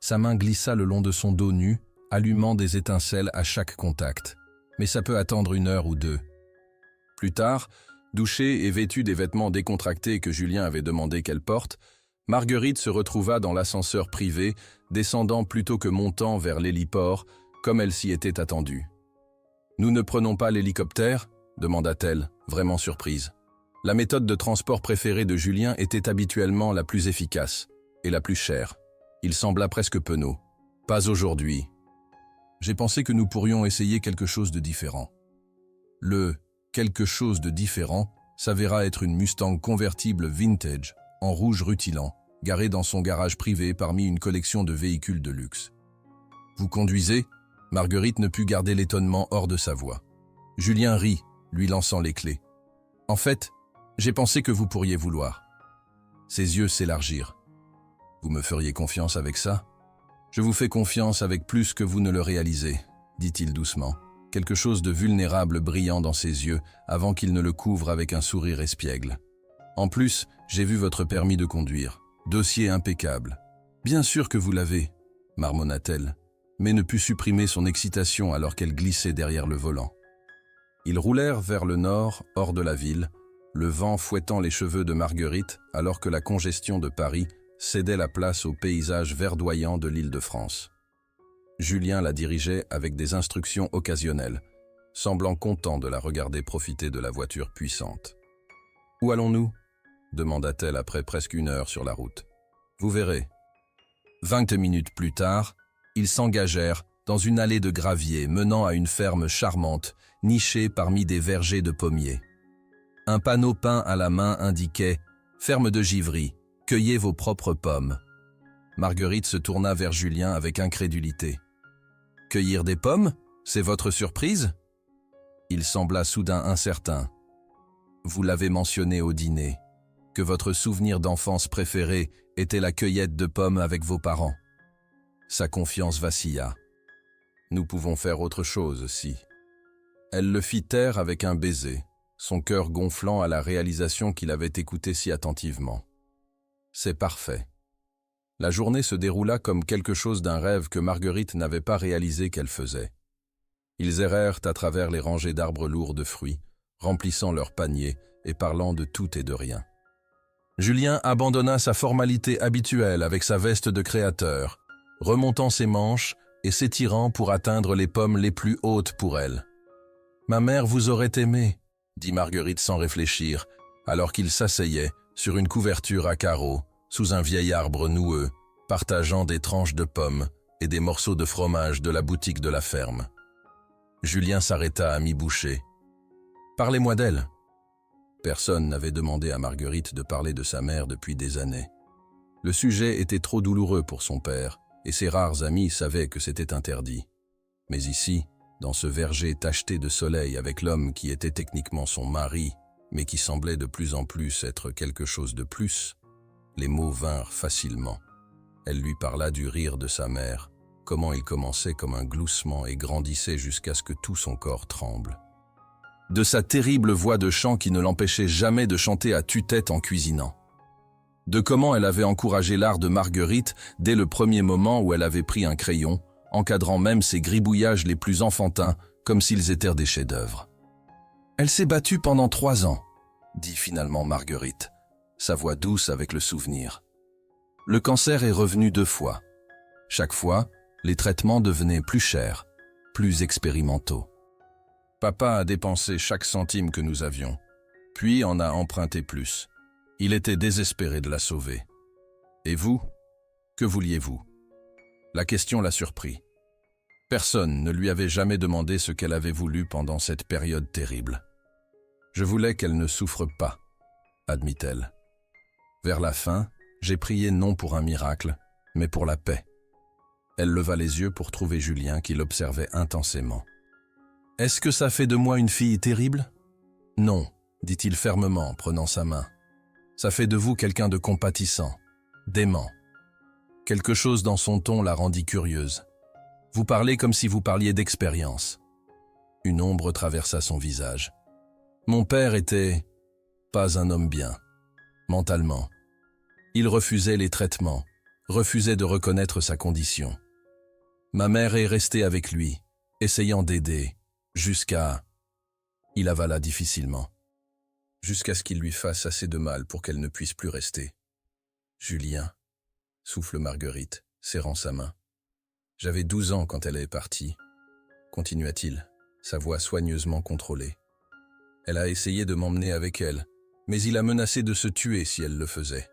A: Sa main glissa le long de son dos nu, allumant des étincelles à chaque contact. Mais ça peut attendre 1 heure ou 2. Plus tard, douchée et vêtue des vêtements décontractés que Julien avait demandé qu'elle porte, Marguerite se retrouva dans l'ascenseur privé, descendant plutôt que montant vers l'héliport, comme elle s'y était attendue. « Nous ne prenons pas l'hélicoptère ?» demanda-t-elle, vraiment surprise. La méthode de transport préférée de Julien était habituellement la plus efficace et la plus chère. Il sembla presque penaud. « Pas aujourd'hui. J'ai pensé que nous pourrions essayer quelque chose de différent. » Le « quelque chose de différent » s'avéra être une Mustang convertible vintage, en rouge rutilant, garée dans son garage privé parmi une collection de véhicules de luxe. « Vous conduisez ?» Marguerite ne put garder l'étonnement hors de sa voix. Julien rit, lui lançant les clés. « En fait, j'ai pensé que vous pourriez vouloir. » Ses yeux s'élargirent. « Vous me feriez confiance avec ça ? » « Je vous fais confiance avec plus que vous ne le réalisez, » dit-il doucement, quelque chose de vulnérable brillant dans ses yeux avant qu'il ne le couvre avec un sourire espiègle. « En plus, j'ai vu votre permis de conduire. Dossier impeccable. »« Bien sûr que vous l'avez, » marmonna-t-elle, mais ne put supprimer son excitation alors qu'elle glissait derrière le volant. Ils roulèrent vers le nord, hors de la ville, le vent fouettant les cheveux de Marguerite alors que la congestion de Paris cédait la place au paysage verdoyant de l'Île-de-France. Julien la dirigeait avec des instructions occasionnelles, semblant content de la regarder profiter de la voiture puissante. « Où allons-nous » demanda-t-elle après presque 1 heure sur la route. « Vous verrez. » 20 minutes plus tard, ils s'engagèrent dans une allée de gravier menant à une ferme charmante, nichée parmi des vergers de pommiers. Un panneau peint à la main indiquait « Ferme de Givry, cueillez vos propres pommes ». Marguerite se tourna vers Julien avec incrédulité. « Cueillir des pommes ? C'est votre surprise ?» Il sembla soudain incertain. « Vous l'avez mentionné au dîner, que votre souvenir d'enfance préféré était la cueillette de pommes avec vos parents. » Sa confiance vacilla. « Nous pouvons faire autre chose, si. » Elle le fit taire avec un baiser, son cœur gonflant à la réalisation qu'il avait écouté si attentivement. « C'est parfait. » La journée se déroula comme quelque chose d'un rêve que Marguerite n'avait pas réalisé qu'elle faisait. Ils errèrent à travers les rangées d'arbres lourds de fruits, remplissant leurs paniers et parlant de tout et de rien. Julien abandonna sa formalité habituelle avec sa veste de créateur, remontant ses manches et s'étirant pour atteindre les pommes les plus hautes pour elle. « Ma mère vous aurait aimé », dit Marguerite sans réfléchir, alors qu'il s'asseyait sur une couverture à carreaux, sous un vieil arbre noueux, partageant des tranches de pommes et des morceaux de fromage de la boutique de la ferme. Julien s'arrêta à mi-bouchée. « Parlez-moi d'elle !» Personne n'avait demandé à Marguerite de parler de sa mère depuis des années. Le sujet était trop douloureux pour son père, et ses rares amis savaient que c'était interdit. Mais ici, dans ce verger tacheté de soleil avec l'homme qui était techniquement son mari, mais qui semblait de plus en plus être quelque chose de plus, les mots vinrent facilement. Elle lui parla du rire de sa mère, comment il commençait comme un gloussement et grandissait jusqu'à ce que tout son corps tremble. De sa terrible voix de chant qui ne l'empêchait jamais de chanter à tue-tête en cuisinant. De comment elle avait encouragé l'art de Marguerite dès le premier moment où elle avait pris un crayon, encadrant même ses gribouillages les plus enfantins, comme s'ils étaient des chefs-d'œuvre. « Elle s'est battue pendant 3 ans, » dit finalement Marguerite, sa voix douce avec le souvenir. Le cancer est revenu 2 fois. Chaque fois, les traitements devenaient plus chers, plus expérimentaux. Papa a dépensé chaque centime que nous avions, puis en a emprunté plus. Il était désespéré de la sauver. Et vous? Que vouliez-vous? La question l'a surpris. Personne ne lui avait jamais demandé ce qu'elle avait voulu pendant cette période terrible. Je voulais qu'elle ne souffre pas, admit-elle. Vers la fin, j'ai prié non pour un miracle, mais pour la paix. Elle leva les yeux pour trouver Julien qui l'observait intensément. « Est-ce que ça fait de moi une fille terrible ?»« Non, dit-il fermement, prenant sa main. Ça fait de vous quelqu'un de compatissant, d'aimant. » Quelque chose dans son ton la rendit curieuse. Vous parlez comme si vous parliez d'expérience. Une ombre traversa son visage. Mon père était pas un homme bien, mentalement. Il refusait les traitements, refusait de reconnaître sa condition. Ma mère est restée avec lui, essayant d'aider, jusqu'à... Il avala difficilement. Jusqu'à ce qu'il lui fasse assez de mal pour qu'elle ne puisse plus rester. Julien, souffle Marguerite, serrant sa main. J'avais 12 ans quand elle est partie, continua-t-il, sa voix soigneusement contrôlée. Elle a essayé de m'emmener avec elle, mais il a menacé de se tuer si elle le faisait.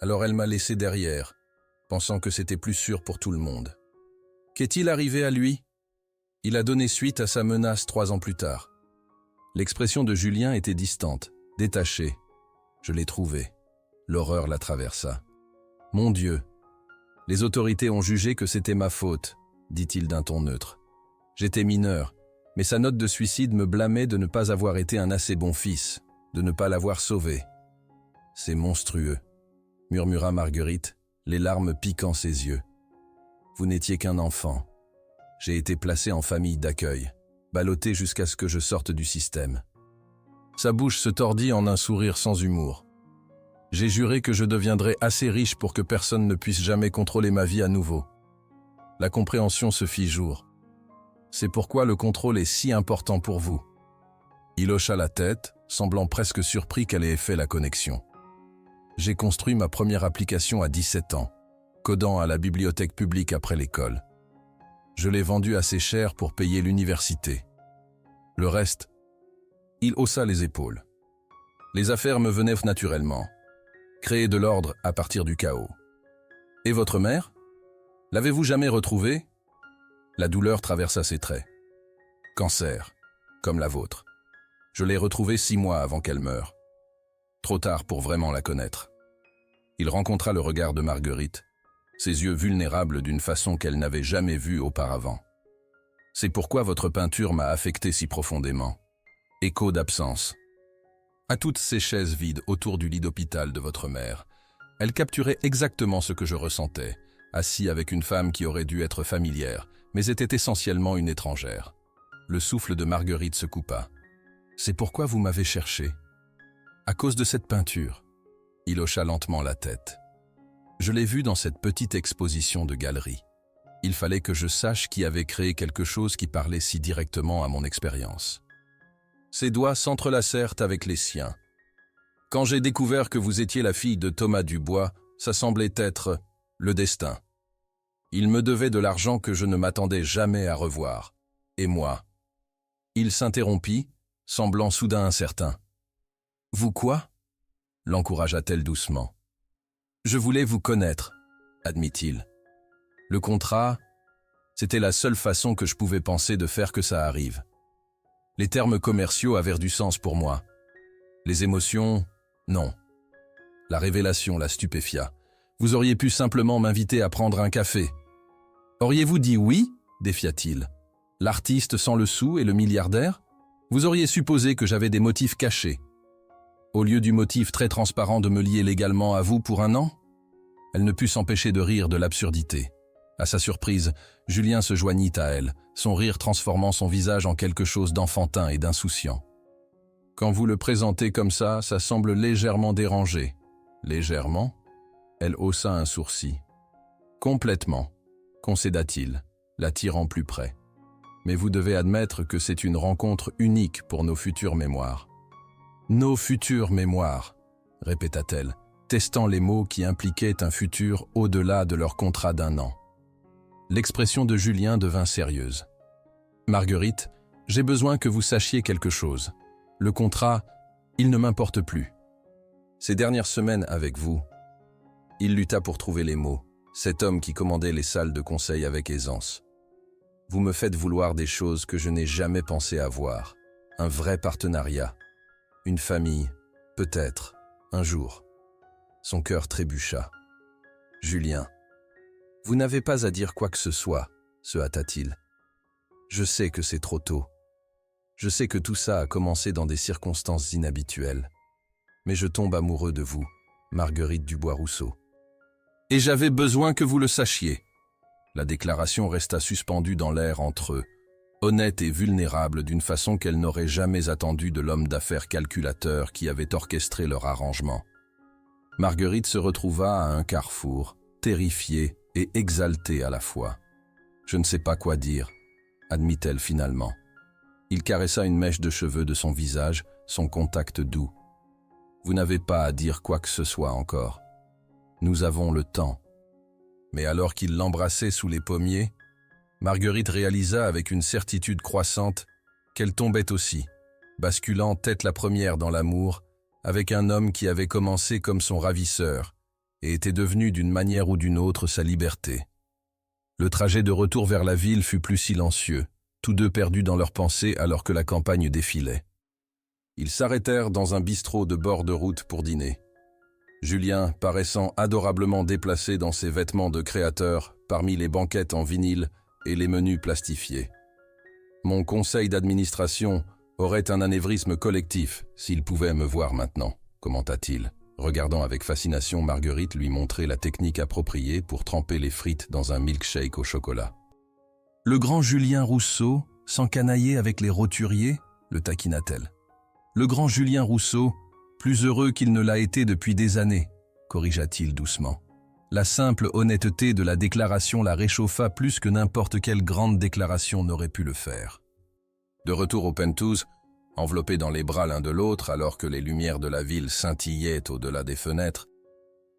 A: Alors elle m'a laissé derrière, pensant que c'était plus sûr pour tout le monde. Qu'est-il arrivé à lui? Il a donné suite à sa menace 3 ans plus tard. L'expression de Julien était distante, détachée. Je l'ai trouvé. L'horreur la traversa. Mon Dieu! Les autorités ont jugé que c'était ma faute, dit-il d'un ton neutre. J'étais mineur, mais sa note de suicide me blâmait de ne pas avoir été un assez bon fils, de ne pas l'avoir sauvé. C'est monstrueux, murmura Marguerite, les larmes piquant ses yeux. Vous n'étiez qu'un enfant. J'ai été placé en famille d'accueil, ballotté jusqu'à ce que je sorte du système. Sa bouche se tordit en un sourire sans humour. J'ai juré que je deviendrais assez riche pour que personne ne puisse jamais contrôler ma vie à nouveau. La compréhension se fit jour. C'est pourquoi le contrôle est si important pour vous. Il hocha la tête, semblant presque surpris qu'elle ait fait la connexion. J'ai construit ma première application à 17 ans, codant à la bibliothèque publique après l'école. Je l'ai vendue assez cher pour payer l'université. Le reste, il haussa les épaules. Les affaires me venaient naturellement. Créer de l'ordre à partir du chaos. Et votre mère? L'avez-vous jamais retrouvée? La douleur traversa ses traits. Cancer, comme la vôtre. Je l'ai retrouvée 6 mois avant qu'elle meure. Trop tard pour vraiment la connaître. Il rencontra le regard de Marguerite, ses yeux vulnérables d'une façon qu'elle n'avait jamais vue auparavant. C'est pourquoi votre peinture m'a affecté si profondément. Écho d'absence. À toutes ces chaises vides autour du lit d'hôpital de votre mère, elle capturait exactement ce que je ressentais, assis avec une femme qui aurait dû être familière, mais était essentiellement une étrangère. Le souffle de Marguerite se coupa. C'est pourquoi vous m'avez cherché. À cause de cette peinture. Il hocha lentement la tête. Je l'ai vue dans cette petite exposition de galerie. Il fallait que je sache qui avait créé quelque chose qui parlait si directement à mon expérience. Ses doigts s'entrelacèrent avec les siens. Quand j'ai découvert que vous étiez la fille de Thomas Dubois, ça semblait être le destin. Il me devait de l'argent que je ne m'attendais jamais à revoir. Et moi? Il s'interrompit, semblant soudain incertain. Vous quoi? L'encouragea-t-elle doucement. Je voulais vous connaître, admit-il. Le contrat, c'était la seule façon que je pouvais penser de faire que ça arrive. Les termes commerciaux avaient du sens pour moi. Les émotions, non. La révélation la stupéfia. Vous auriez pu simplement m'inviter à prendre un café. Auriez-vous dit oui? Défia-t-il. L'artiste sans le sou et le milliardaire? Vous auriez supposé que j'avais des motifs cachés. Au lieu du motif très transparent de me lier légalement à vous pour un an? Elle ne put s'empêcher de rire de l'absurdité. À sa surprise, Julien se joignit à elle, son rire transformant son visage en quelque chose d'enfantin et d'insouciant. Quand vous le présentez comme ça semble légèrement dérangé. Légèrement? Elle haussa un sourcil. Complètement, concéda-t-il, l'attirant plus près. Mais vous devez admettre que c'est une rencontre unique pour nos futures mémoires. Nos futures mémoires, répéta-t-elle, testant les mots qui impliquaient un futur au-delà de leur contrat d'1 an. L'expression de Julien devint sérieuse. Marguerite, j'ai besoin que vous sachiez quelque chose. Le contrat, il ne m'importe plus. Ces dernières semaines avec vous, il lutta pour trouver les mots, cet homme qui commandait les salles de conseil avec aisance. Vous me faites vouloir des choses que je n'ai jamais pensé avoir. Un vrai partenariat. Une famille, peut-être, un jour. Son cœur trébucha. Julien, vous n'avez pas à dire quoi que ce soit, se hâta-t-il. Je sais que c'est trop tôt. Je sais que tout ça a commencé dans des circonstances inhabituelles. Mais je tombe amoureux de vous, Marguerite Dubois-Rousseau. Et j'avais besoin que vous le sachiez. La déclaration resta suspendue dans l'air entre eux, honnête et vulnérable d'une façon qu'elle n'aurait jamais attendue de l'homme d'affaires calculateur qui avait orchestré leur arrangement. Marguerite se retrouva à un carrefour, terrifiée et exaltée à la fois. Je ne sais pas quoi dire, admit-elle finalement. Il caressa une mèche de cheveux de son visage, son contact doux. Vous n'avez pas à dire quoi que ce soit encore. Nous avons le temps. Mais alors qu'il l'embrassait sous les pommiers, Marguerite réalisa avec une certitude croissante qu'elle tombait aussi, basculant tête la première dans l'amour, avec un homme qui avait commencé comme son ravisseur et était devenu d'une manière ou d'une autre sa liberté. Le trajet de retour vers la ville fut plus silencieux, tous deux perdus dans leurs pensées alors que la campagne défilait. Ils s'arrêtèrent dans un bistrot de bord de route pour dîner. Julien, paraissant adorablement déplacé dans ses vêtements de créateur, parmi les banquettes en vinyle et les menus plastifiés. Mon conseil d'administration aurait un anévrisme collectif s'il pouvait me voir maintenant, commenta-t-il, regardant avec fascination Marguerite lui montrer la technique appropriée pour tremper les frites dans un milkshake au chocolat. Le grand Julien Rousseau s'encanaillait avec les roturiers, le taquina-t-elle. Le grand Julien Rousseau, plus heureux qu'il ne l'a été depuis des années, corrigea-t-il doucement. La simple honnêteté de la déclaration la réchauffa plus que n'importe quelle grande déclaration n'aurait pu le faire. De retour au Penthouse, enveloppés dans les bras l'un de l'autre alors que les lumières de la ville scintillaient au-delà des fenêtres,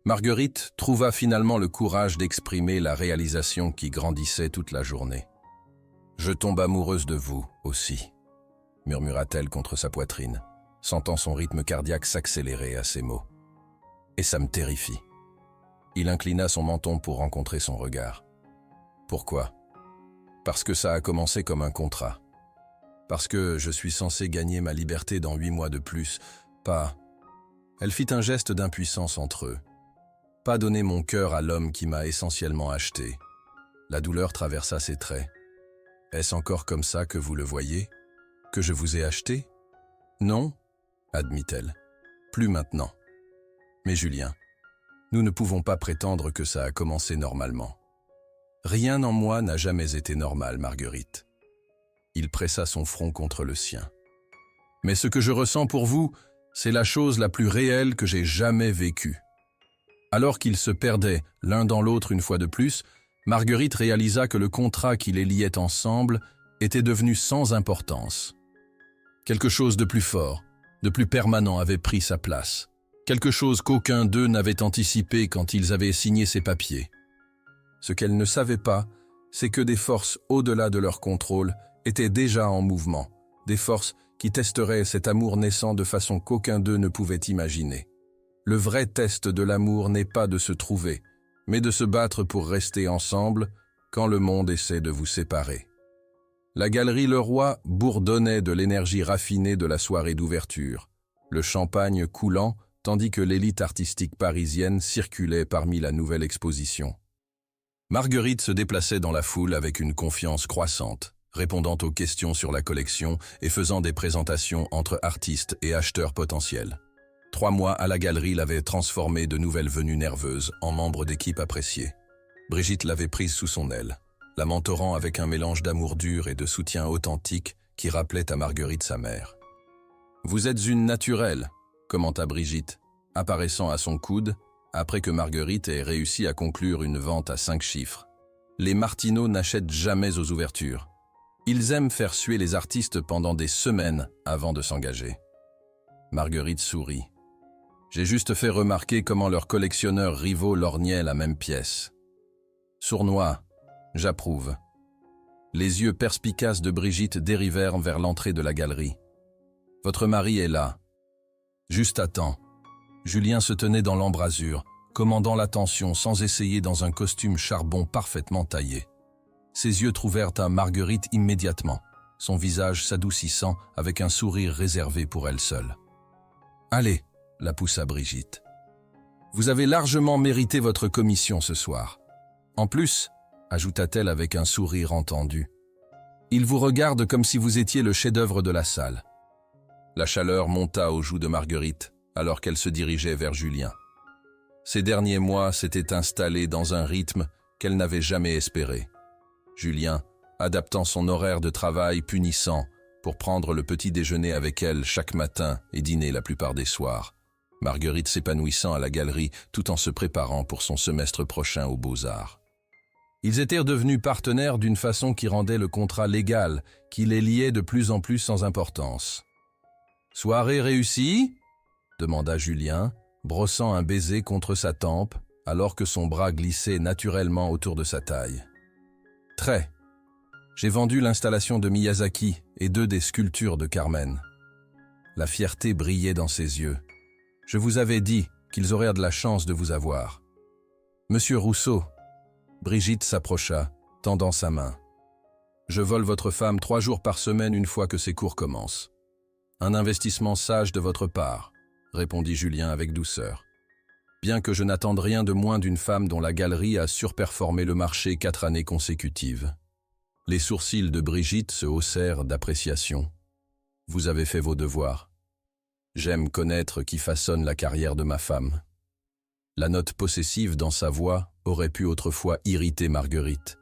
A: Marguerite trouva finalement le courage d'exprimer la réalisation qui grandissait toute la journée. « Je tombe amoureuse de vous, aussi », murmura-t-elle contre sa poitrine, sentant son rythme cardiaque s'accélérer à ces mots. « Et ça me terrifie. » Il inclina son menton pour rencontrer son regard. « Pourquoi ? Parce que ça a commencé comme un contrat. Parce que je suis censé gagner ma liberté dans 8 mois de plus, pas... » Elle fit un geste d'impuissance entre eux. « Pas donner mon cœur à l'homme qui m'a essentiellement acheté. » La douleur traversa ses traits. « Est-ce encore comme ça que vous le voyez ? Que je vous ai acheté ? Non, admit-elle. Plus maintenant. Mais Julien, nous ne pouvons pas prétendre que ça a commencé normalement. Rien en moi n'a jamais été normal, Marguerite. Il pressa son front contre le sien. Mais ce que je ressens pour vous, c'est la chose la plus réelle que j'ai jamais vécue. Alors qu'ils se perdaient l'un dans l'autre une fois de plus, Marguerite réalisa que le contrat qui les liait ensemble était devenu sans importance. Quelque chose de plus fort, de plus permanent avait pris sa place. Quelque chose qu'aucun d'eux n'avait anticipé quand ils avaient signé ces papiers. Ce qu'elles ne savaient pas, c'est que des forces au-delà de leur contrôle étaient déjà en mouvement, des forces qui testeraient cet amour naissant de façon qu'aucun d'eux ne pouvait imaginer. Le vrai test de l'amour n'est pas de se trouver, mais de se battre pour rester ensemble quand le monde essaie de vous séparer. La galerie Leroy bourdonnait de l'énergie raffinée de la soirée d'ouverture, le champagne coulant tandis que l'élite artistique parisienne circulait parmi la nouvelle exposition. Marguerite se déplaçait dans la foule avec une confiance croissante, répondant aux questions sur la collection et faisant des présentations entre artistes et acheteurs potentiels. 3 mois à la galerie l'avaient transformée de nouvelles venues nerveuses en membre d'équipe appréciée. Brigitte l'avait prise sous son aile, la mentorant avec un mélange d'amour dur et de soutien authentique qui rappelait à Marguerite sa mère. « Vous êtes une naturelle », commenta Brigitte, apparaissant à son coude, après que Marguerite ait réussi à conclure une vente à 5 chiffres. Les Martineau n'achètent jamais aux ouvertures. Ils aiment faire suer les artistes pendant des semaines avant de s'engager. Marguerite sourit. J'ai juste fait remarquer comment leurs collectionneurs rivaux lorgnaient la même pièce. Sournois, j'approuve. Les yeux perspicaces de Brigitte dérivèrent vers l'entrée de la galerie. Votre mari est là. Juste à temps. Julien se tenait dans l'embrasure, commandant l'attention sans essayer dans un costume charbon parfaitement taillé. Ses yeux trouvèrent à Marguerite immédiatement, son visage s'adoucissant avec un sourire réservé pour elle seule. « Allez », la poussa Brigitte. « Vous avez largement mérité votre commission ce soir. En plus, » ajouta-t-elle avec un sourire entendu, « il vous regarde comme si vous étiez le chef-d'œuvre de la salle. » La chaleur monta aux joues de Marguerite, alors qu'elle se dirigeait vers Julien. Ces derniers mois s'étaient installés dans un rythme qu'elle n'avait jamais espéré. Julien, adaptant son horaire de travail punissant pour prendre le petit déjeuner avec elle chaque matin et dîner la plupart des soirs. Marguerite s'épanouissant à la galerie tout en se préparant pour son semestre prochain aux Beaux-Arts. Ils étaient devenus partenaires d'une façon qui rendait le contrat légal, qui les liait de plus en plus sans importance. « Soirée réussie ?» demanda Julien, brossant un baiser contre sa tempe, alors que son bras glissait naturellement autour de sa taille. « Très. J'ai vendu l'installation de Miyazaki et 2 des sculptures de Carmen. » La fierté brillait dans ses yeux. « Je vous avais dit qu'ils auraient de la chance de vous avoir. »« Monsieur Rousseau !» Brigitte s'approcha, tendant sa main. « Je vole votre femme 3 jours par semaine une fois que ses cours commencent. Un investissement sage de votre part. » répondit Julien avec douceur. Bien que je n'attende rien de moins d'une femme dont la galerie a surperformé le marché 4 années consécutives. Les sourcils de Brigitte se haussèrent d'appréciation. Vous avez fait vos devoirs. J'aime connaître qui façonne la carrière de ma femme. La note possessive dans sa voix aurait pu autrefois irriter Marguerite.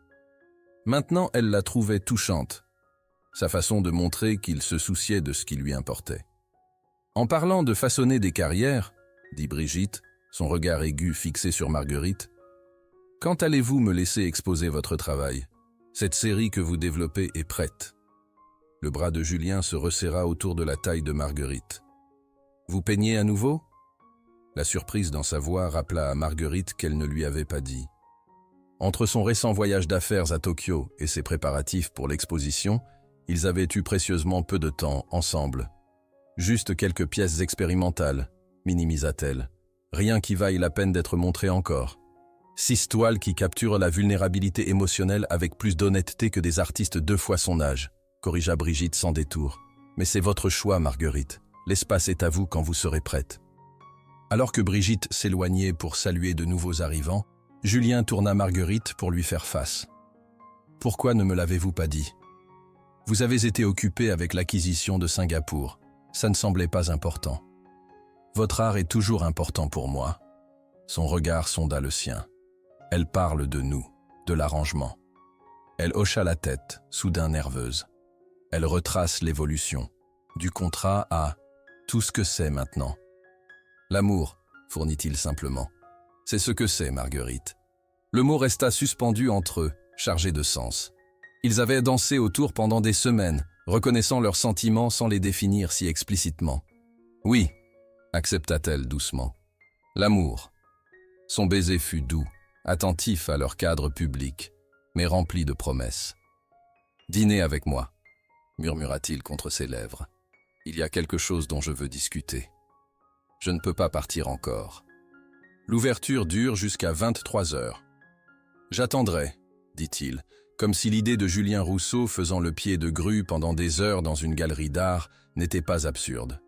A: Maintenant, elle la trouvait touchante. Sa façon de montrer qu'il se souciait de ce qui lui importait. En parlant de façonner des carrières, dit Brigitte, son regard aigu fixé sur Marguerite, quand allez-vous me laisser exposer votre travail? Cette série que vous développez est prête. Le bras de Julien se resserra autour de la taille de Marguerite. Vous peignez à nouveau? La surprise dans sa voix rappela à Marguerite qu'elle ne lui avait pas dit. Entre son récent voyage d'affaires à Tokyo et ses préparatifs pour l'exposition, ils avaient eu précieusement peu de temps ensemble. Juste quelques pièces expérimentales, minimisa-t-elle. Rien qui vaille la peine d'être montré encore. 6 toiles qui capturent la vulnérabilité émotionnelle avec plus d'honnêteté que des artistes 2 fois son âge, corrigea Brigitte sans détour. Mais c'est votre choix, Marguerite. L'espace est à vous quand vous serez prête. Alors que Brigitte s'éloignait pour saluer de nouveaux arrivants, Julien tourna Marguerite pour lui faire face. « Pourquoi ne me l'avez-vous pas dit? Vous avez été occupée avec l'acquisition de Singapour. Ça ne semblait pas important. Votre art est toujours important pour moi. » Son regard sonda le sien. Elle parle de nous, de l'arrangement. Elle hocha la tête, soudain nerveuse. Elle retrace l'évolution, du contrat à tout ce que c'est maintenant. L'amour, fournit-il simplement. C'est ce que c'est, Marguerite. Le mot resta suspendu entre eux, chargé de sens. Ils avaient dansé autour pendant des semaines, reconnaissant leurs sentiments sans les définir si explicitement. Oui, accepta-t-elle doucement. L'amour. Son baiser fut doux, attentif à leur cadre public, mais rempli de promesses. « Dîner avec moi », murmura-t-il contre ses lèvres. « Il y a quelque chose dont je veux discuter. Je ne peux pas partir encore. » L'ouverture dure jusqu'à 23 heures. « J'attendrai, » dit-il, comme si l'idée de Julien Rousseau faisant le pied de grue pendant des heures dans une galerie d'art n'était pas absurde.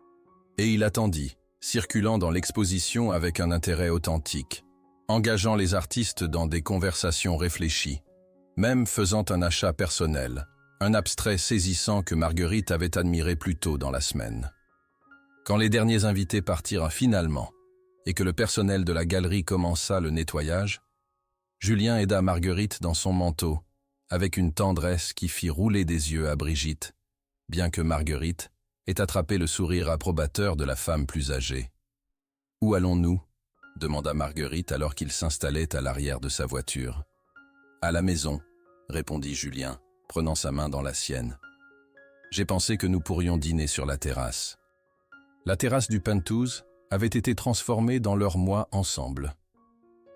A: Et il attendit, circulant dans l'exposition avec un intérêt authentique, engageant les artistes dans des conversations réfléchies, même faisant un achat personnel, un abstrait saisissant que Marguerite avait admiré plus tôt dans la semaine. Quand les derniers invités partirent finalement, et que le personnel de la galerie commença le nettoyage, Julien aida Marguerite dans son manteau, avec une tendresse qui fit rouler des yeux à Brigitte, bien que Marguerite ait attrapé le sourire approbateur de la femme plus âgée. « Où allons-nous » demanda Marguerite alors qu'il s'installait à l'arrière de sa voiture. « À la maison » répondit Julien, prenant sa main dans la sienne. « J'ai pensé que nous pourrions dîner sur la terrasse. » La terrasse du Penthouse avait été transformée dans leur moi ensemble.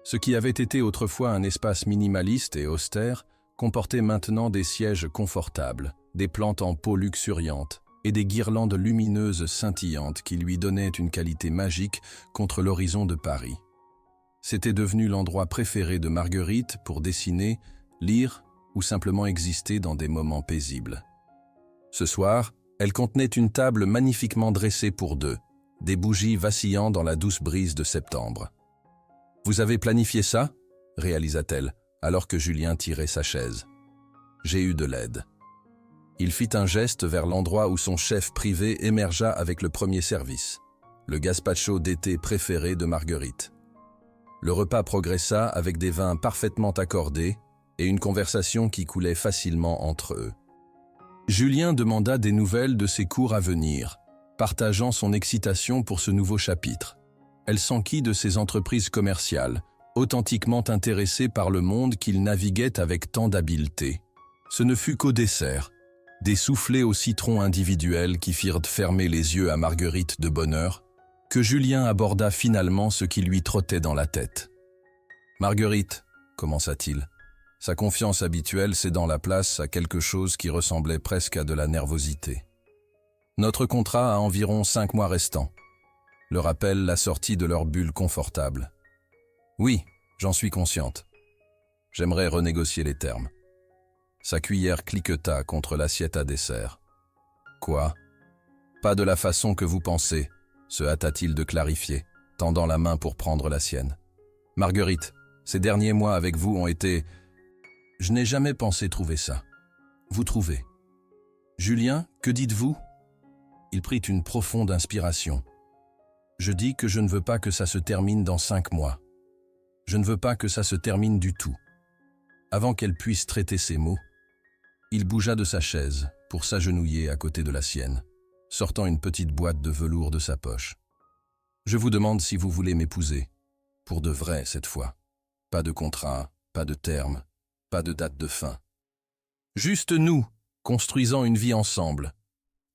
A: Ce qui avait été autrefois un espace minimaliste et austère comportait maintenant des sièges confortables, des plantes en pot luxuriantes et des guirlandes lumineuses scintillantes qui lui donnaient une qualité magique contre l'horizon de Paris. C'était devenu l'endroit préféré de Marguerite pour dessiner, lire ou simplement exister dans des moments paisibles. Ce soir, elle contenait une table magnifiquement dressée pour deux, des bougies vacillant dans la douce brise de septembre. « Vous avez planifié ça » réalisa-t-elle, alors que Julien tirait sa chaise. « J'ai eu de l'aide. » Il fit un geste vers l'endroit où son chef privé émergea avec le premier service, le gazpacho d'été préféré de Marguerite. Le repas progressa avec des vins parfaitement accordés et une conversation qui coulait facilement entre eux. Julien demanda des nouvelles de ses cours à venir, partageant son excitation pour ce nouveau chapitre. Elle s'enquit de ses entreprises commerciales, authentiquement intéressée par le monde qu'il naviguait avec tant d'habileté. Ce ne fut qu'au dessert, des soufflets au citron individuels qui firent fermer les yeux à Marguerite de bonheur, que Julien aborda finalement ce qui lui trottait dans la tête. « Marguerite, » commença-t-il, sa confiance habituelle cédant la place à quelque chose qui ressemblait presque à de la nervosité. « Notre contrat a environ 5 mois restants. » Le rappelle la sortie de leur bulle confortable. « Oui, j'en suis consciente. J'aimerais renégocier les termes. » Sa cuillère cliqueta contre l'assiette à dessert. « Quoi ? Pas de la façon que vous pensez, » se hâta-t-il de clarifier, tendant la main pour prendre la sienne. « Marguerite, ces derniers mois avec vous ont été... Je n'ai jamais pensé trouver ça. Vous trouvez. Julien, que dites-vous » Il prit une profonde inspiration. « Je dis que je ne veux pas que ça se termine dans 5 mois. Je ne veux pas que ça se termine du tout. » Avant qu'elle puisse traiter ces mots, il bougea de sa chaise pour s'agenouiller à côté de la sienne, sortant une petite boîte de velours de sa poche. « Je vous demande si vous voulez m'épouser. Pour de vrai cette fois. Pas de contrat, pas de terme, pas de date de fin. Juste nous, construisant une vie ensemble. »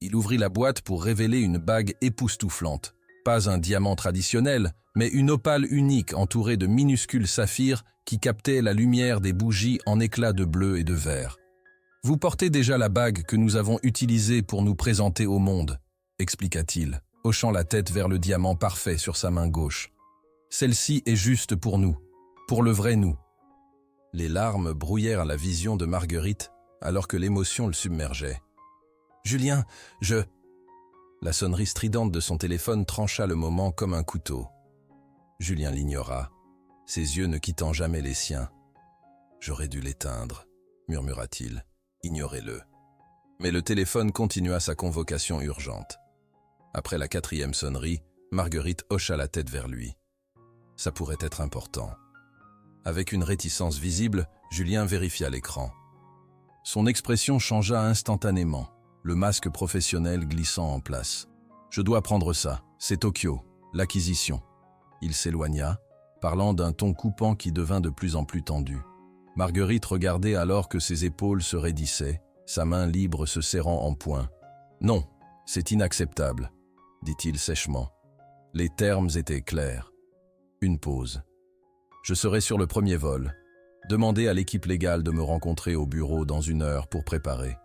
A: Il ouvrit la boîte pour révéler une bague époustouflante. Pas un diamant traditionnel, mais une opale unique entourée de minuscules saphirs qui captaient la lumière des bougies en éclats de bleu et de vert. « Vous portez déjà la bague que nous avons utilisée pour nous présenter au monde, » expliqua-t-il, hochant la tête vers le diamant parfait sur sa main gauche. « Celle-ci est juste pour nous, pour le vrai nous. » Les larmes brouillèrent la vision de Marguerite alors que l'émotion le submergeait. « Julien, je... » La sonnerie stridente de son téléphone trancha le moment comme un couteau. Julien l'ignora, ses yeux ne quittant jamais les siens. « J'aurais dû l'éteindre, » murmura-t-il. « Ignorez-le. » Mais le téléphone continua sa convocation urgente. Après la 4e sonnerie, Marguerite hocha la tête vers lui. Ça pourrait être important. Avec une réticence visible, Julien vérifia l'écran. Son expression changea instantanément, le masque professionnel glissant en place. « Je dois prendre ça, c'est Tokyo, l'acquisition. » Il s'éloigna, parlant d'un ton coupant qui devint de plus en plus tendu. Marguerite regardait alors que ses épaules se raidissaient, sa main libre se serrant en poing. « Non, c'est inacceptable, » dit-il sèchement. « Les termes étaient clairs. Une pause. Je serai sur le premier vol. Demandez à l'équipe légale de me rencontrer au bureau dans 1 heure pour préparer.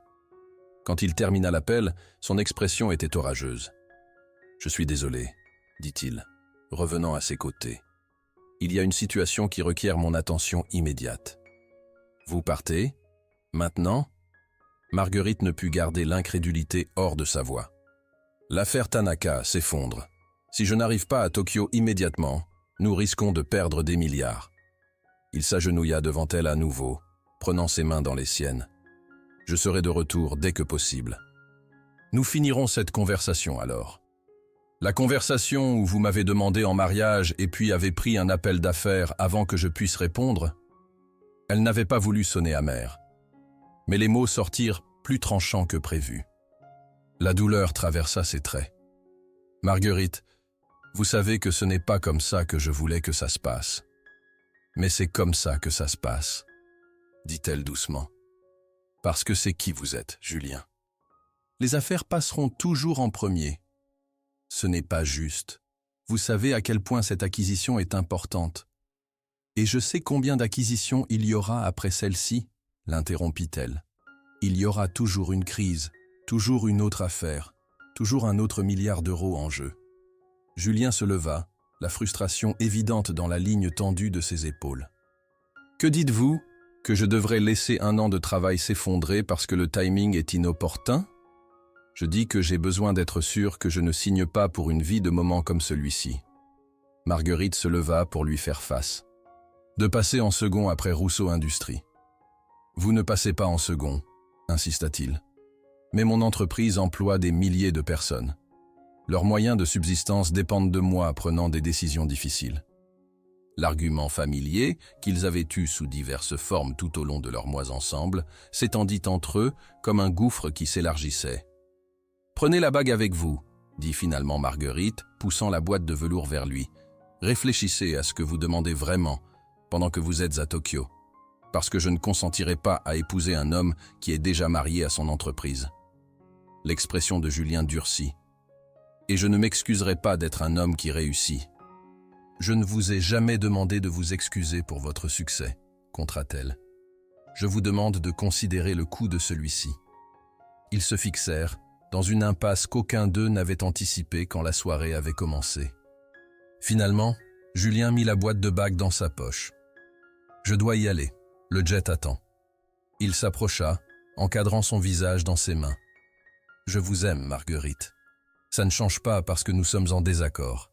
A: Quand il termina l'appel, son expression était orageuse. « Je suis désolé, » dit-il, revenant à ses côtés. « Il y a une situation qui requiert mon attention immédiate. »« Vous partez? Maintenant ?» Marguerite ne put garder l'incrédulité hors de sa voix. « L'affaire Tanaka s'effondre. Si je n'arrive pas à Tokyo immédiatement, nous risquons de perdre des milliards. » Il s'agenouilla devant elle à nouveau, prenant ses mains dans les siennes. « Je serai de retour dès que possible. » Nous finirons cette conversation alors. La conversation où vous m'avez demandé en mariage et puis avez pris un appel d'affaires avant que je puisse répondre, elle n'avait pas voulu sonner amère. Mais les mots sortirent plus tranchants que prévu. La douleur traversa ses traits. « Marguerite, vous savez que ce n'est pas comme ça que je voulais que ça se passe. Mais c'est comme ça que ça se passe, dit-elle doucement. Parce que c'est qui vous êtes, Julien. Les affaires passeront toujours en premier. Ce n'est pas juste. Vous savez à quel point cette acquisition est importante. Et je sais combien d'acquisitions il y aura après celle-ci, l'interrompit-elle. Il y aura toujours une crise, toujours une autre affaire, toujours un autre milliard d'euros en jeu. Julien se leva, la frustration évidente dans la ligne tendue de ses épaules. Que dites-vous? Que je devrais laisser 1 an de travail s'effondrer parce que le timing est inopportun? Je dis que j'ai besoin d'être sûr que je ne signe pas pour une vie de moment comme celui-ci. Marguerite se leva pour lui faire face. De passer en second après Rousseau Industries. Vous ne passez pas en second, insista-t-il. Mais mon entreprise emploie des milliers de personnes. Leurs moyens de subsistance dépendent de moi prenant des décisions difficiles. L'argument familier, qu'ils avaient eu sous diverses formes tout au long de leurs mois ensemble, s'étendit entre eux comme un gouffre qui s'élargissait. « Prenez la bague avec vous », dit finalement Marguerite, poussant la boîte de velours vers lui. « Réfléchissez à ce que vous demandez vraiment pendant que vous êtes à Tokyo, parce que je ne consentirai pas à épouser un homme qui est déjà marié à son entreprise. » L'expression de Julien durcit. « Et je ne m'excuserai pas d'être un homme qui réussit. » « Je ne vous ai jamais demandé de vous excuser pour votre succès, » contra-t-elle. « Je vous demande de considérer le coût de celui-ci. » Ils se fixèrent, dans une impasse qu'aucun d'eux n'avait anticipée quand la soirée avait commencé. Finalement, Julien mit la boîte de bagues dans sa poche. « Je dois y aller, le jet attend. » Il s'approcha, encadrant son visage dans ses mains. « Je vous aime, Marguerite. Ça ne change pas parce que nous sommes en désaccord. »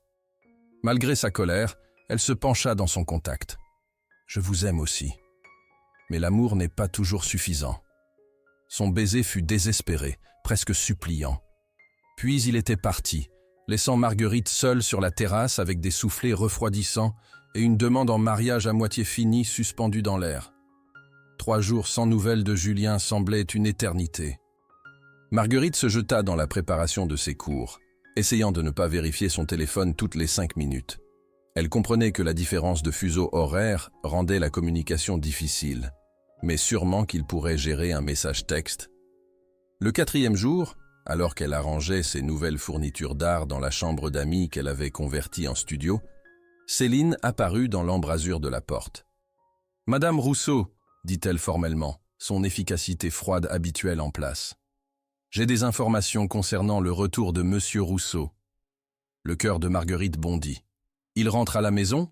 A: Malgré sa colère, elle se pencha dans son contact. « Je vous aime aussi. Mais l'amour n'est pas toujours suffisant. » Son baiser fut désespéré, presque suppliant. Puis il était parti, laissant Marguerite seule sur la terrasse avec des soufflets refroidissants et une demande en mariage à moitié finie suspendue dans l'air. 3 jours sans nouvelles de Julien semblaient une éternité. Marguerite se jeta dans la préparation de ses cours, essayant de ne pas vérifier son téléphone toutes les 5 minutes. Elle comprenait que la différence de fuseau horaire rendait la communication difficile, mais sûrement qu'il pourrait gérer un message texte. Le 4e jour, alors qu'elle arrangeait ses nouvelles fournitures d'art dans la chambre d'amis qu'elle avait convertie en studio, Céline apparut dans l'embrasure de la porte. « Madame Rousseau », dit-elle formellement, son efficacité froide habituelle en place. J'ai des informations concernant le retour de Monsieur Rousseau. Le cœur de Marguerite bondit. Il rentre à la maison?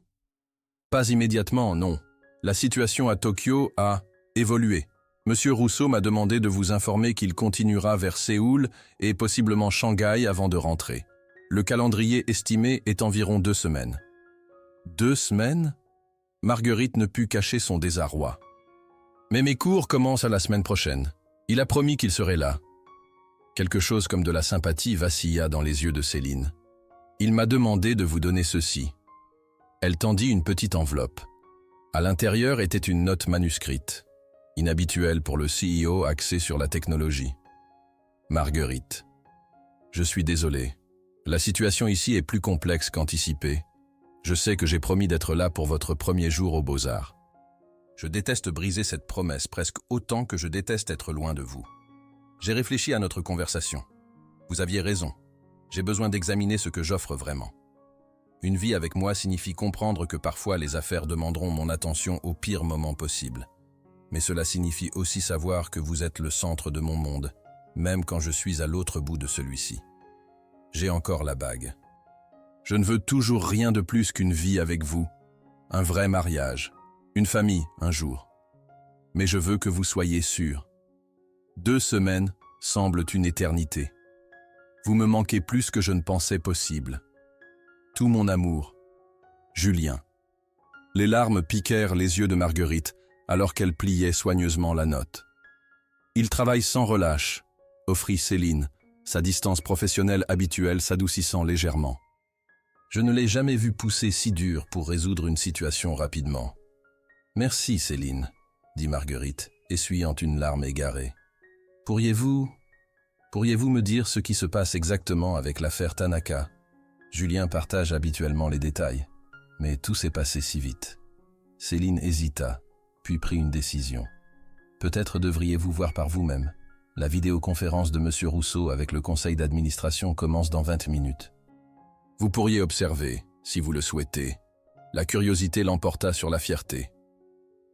A: Pas immédiatement, non. La situation à Tokyo a évolué. Monsieur Rousseau m'a demandé de vous informer qu'il continuera vers Séoul et possiblement Shanghai avant de rentrer. Le calendrier estimé est environ 2 semaines. 2 semaines? Marguerite ne put cacher son désarroi. Mais mes cours commencent à la semaine prochaine. Il a promis qu'il serait là. Quelque chose comme de la sympathie vacilla dans les yeux de Céline. Il m'a demandé de vous donner ceci. Elle tendit une petite enveloppe. À l'intérieur était une note manuscrite, inhabituelle pour le CEO axé sur la technologie. Marguerite. Je suis désolé. La situation ici est plus complexe qu'anticipée. Je sais que j'ai promis d'être là pour votre premier jour aux Beaux-Arts. Je déteste briser cette promesse presque autant que je déteste être loin de vous. J'ai réfléchi à notre conversation. Vous aviez raison. J'ai besoin d'examiner ce que j'offre vraiment. Une vie avec moi signifie comprendre que parfois les affaires demanderont mon attention au pire moment possible. Mais cela signifie aussi savoir que vous êtes le centre de mon monde, même quand je suis à l'autre bout de celui-ci. J'ai encore la bague. Je ne veux toujours rien de plus qu'une vie avec vous, un vrai mariage, une famille un jour. Mais je veux que vous soyez sûrs. 2 semaines semblent une éternité. Vous me manquez plus que je ne pensais possible. Tout mon amour, Julien. Les larmes piquèrent les yeux de Marguerite alors qu'elle pliait soigneusement la note. Il travaille sans relâche, offrit Céline, sa distance professionnelle habituelle s'adoucissant légèrement. Je ne l'ai jamais vu pousser si dur pour résoudre une situation rapidement. Merci Céline, dit Marguerite, essuyant une larme égarée. Pourriez-vous me dire ce qui se passe exactement avec l'affaire Tanaka? Julien partage habituellement les détails, mais tout s'est passé si vite. Céline hésita, puis prit une décision. Peut-être devriez-vous voir par vous-même. La vidéoconférence de M. Rousseau avec le conseil d'administration commence dans 20 minutes. Vous pourriez observer, si vous le souhaitez. La curiosité l'emporta sur la fierté.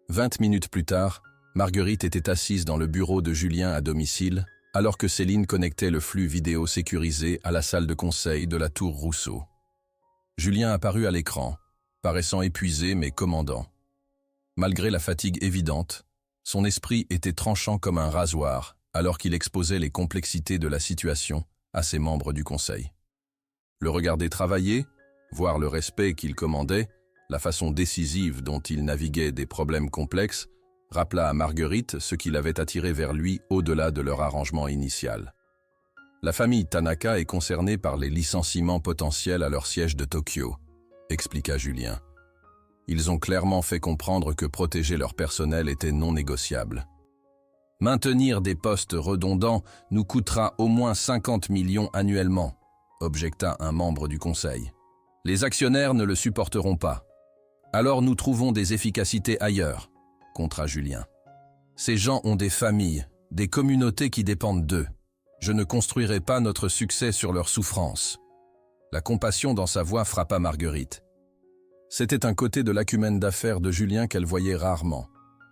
A: 20 minutes plus tard, Marguerite était assise dans le bureau de Julien à domicile, alors que Céline connectait le flux vidéo sécurisé à la salle de conseil de la tour Rousseau. Julien apparut à l'écran, paraissant épuisé mais commandant. Malgré la fatigue évidente, son esprit était tranchant comme un rasoir, alors qu'il exposait les complexités de la situation à ses membres du conseil. Le regarder travailler, voir le respect qu'il commandait, la façon décisive dont il naviguait des problèmes complexes, rappela à Marguerite ce qui l'avait attiré vers lui au-delà de leur arrangement initial. La famille Tanaka est concernée par les licenciements potentiels à leur siège de Tokyo, expliqua Julien. Ils ont clairement fait comprendre que protéger leur personnel était non négociable. Maintenir des postes redondants nous coûtera au moins 50 millions annuellement, objecta un membre du conseil. Les actionnaires ne le supporteront pas. Alors nous trouvons des efficacités ailleurs, contra Julien. Ces gens ont des familles, des communautés qui dépendent d'eux. Je ne construirai pas notre succès sur leur souffrance. La compassion dans sa voix frappa Marguerite. C'était un côté de l'acumène d'affaires de Julien qu'elle voyait rarement,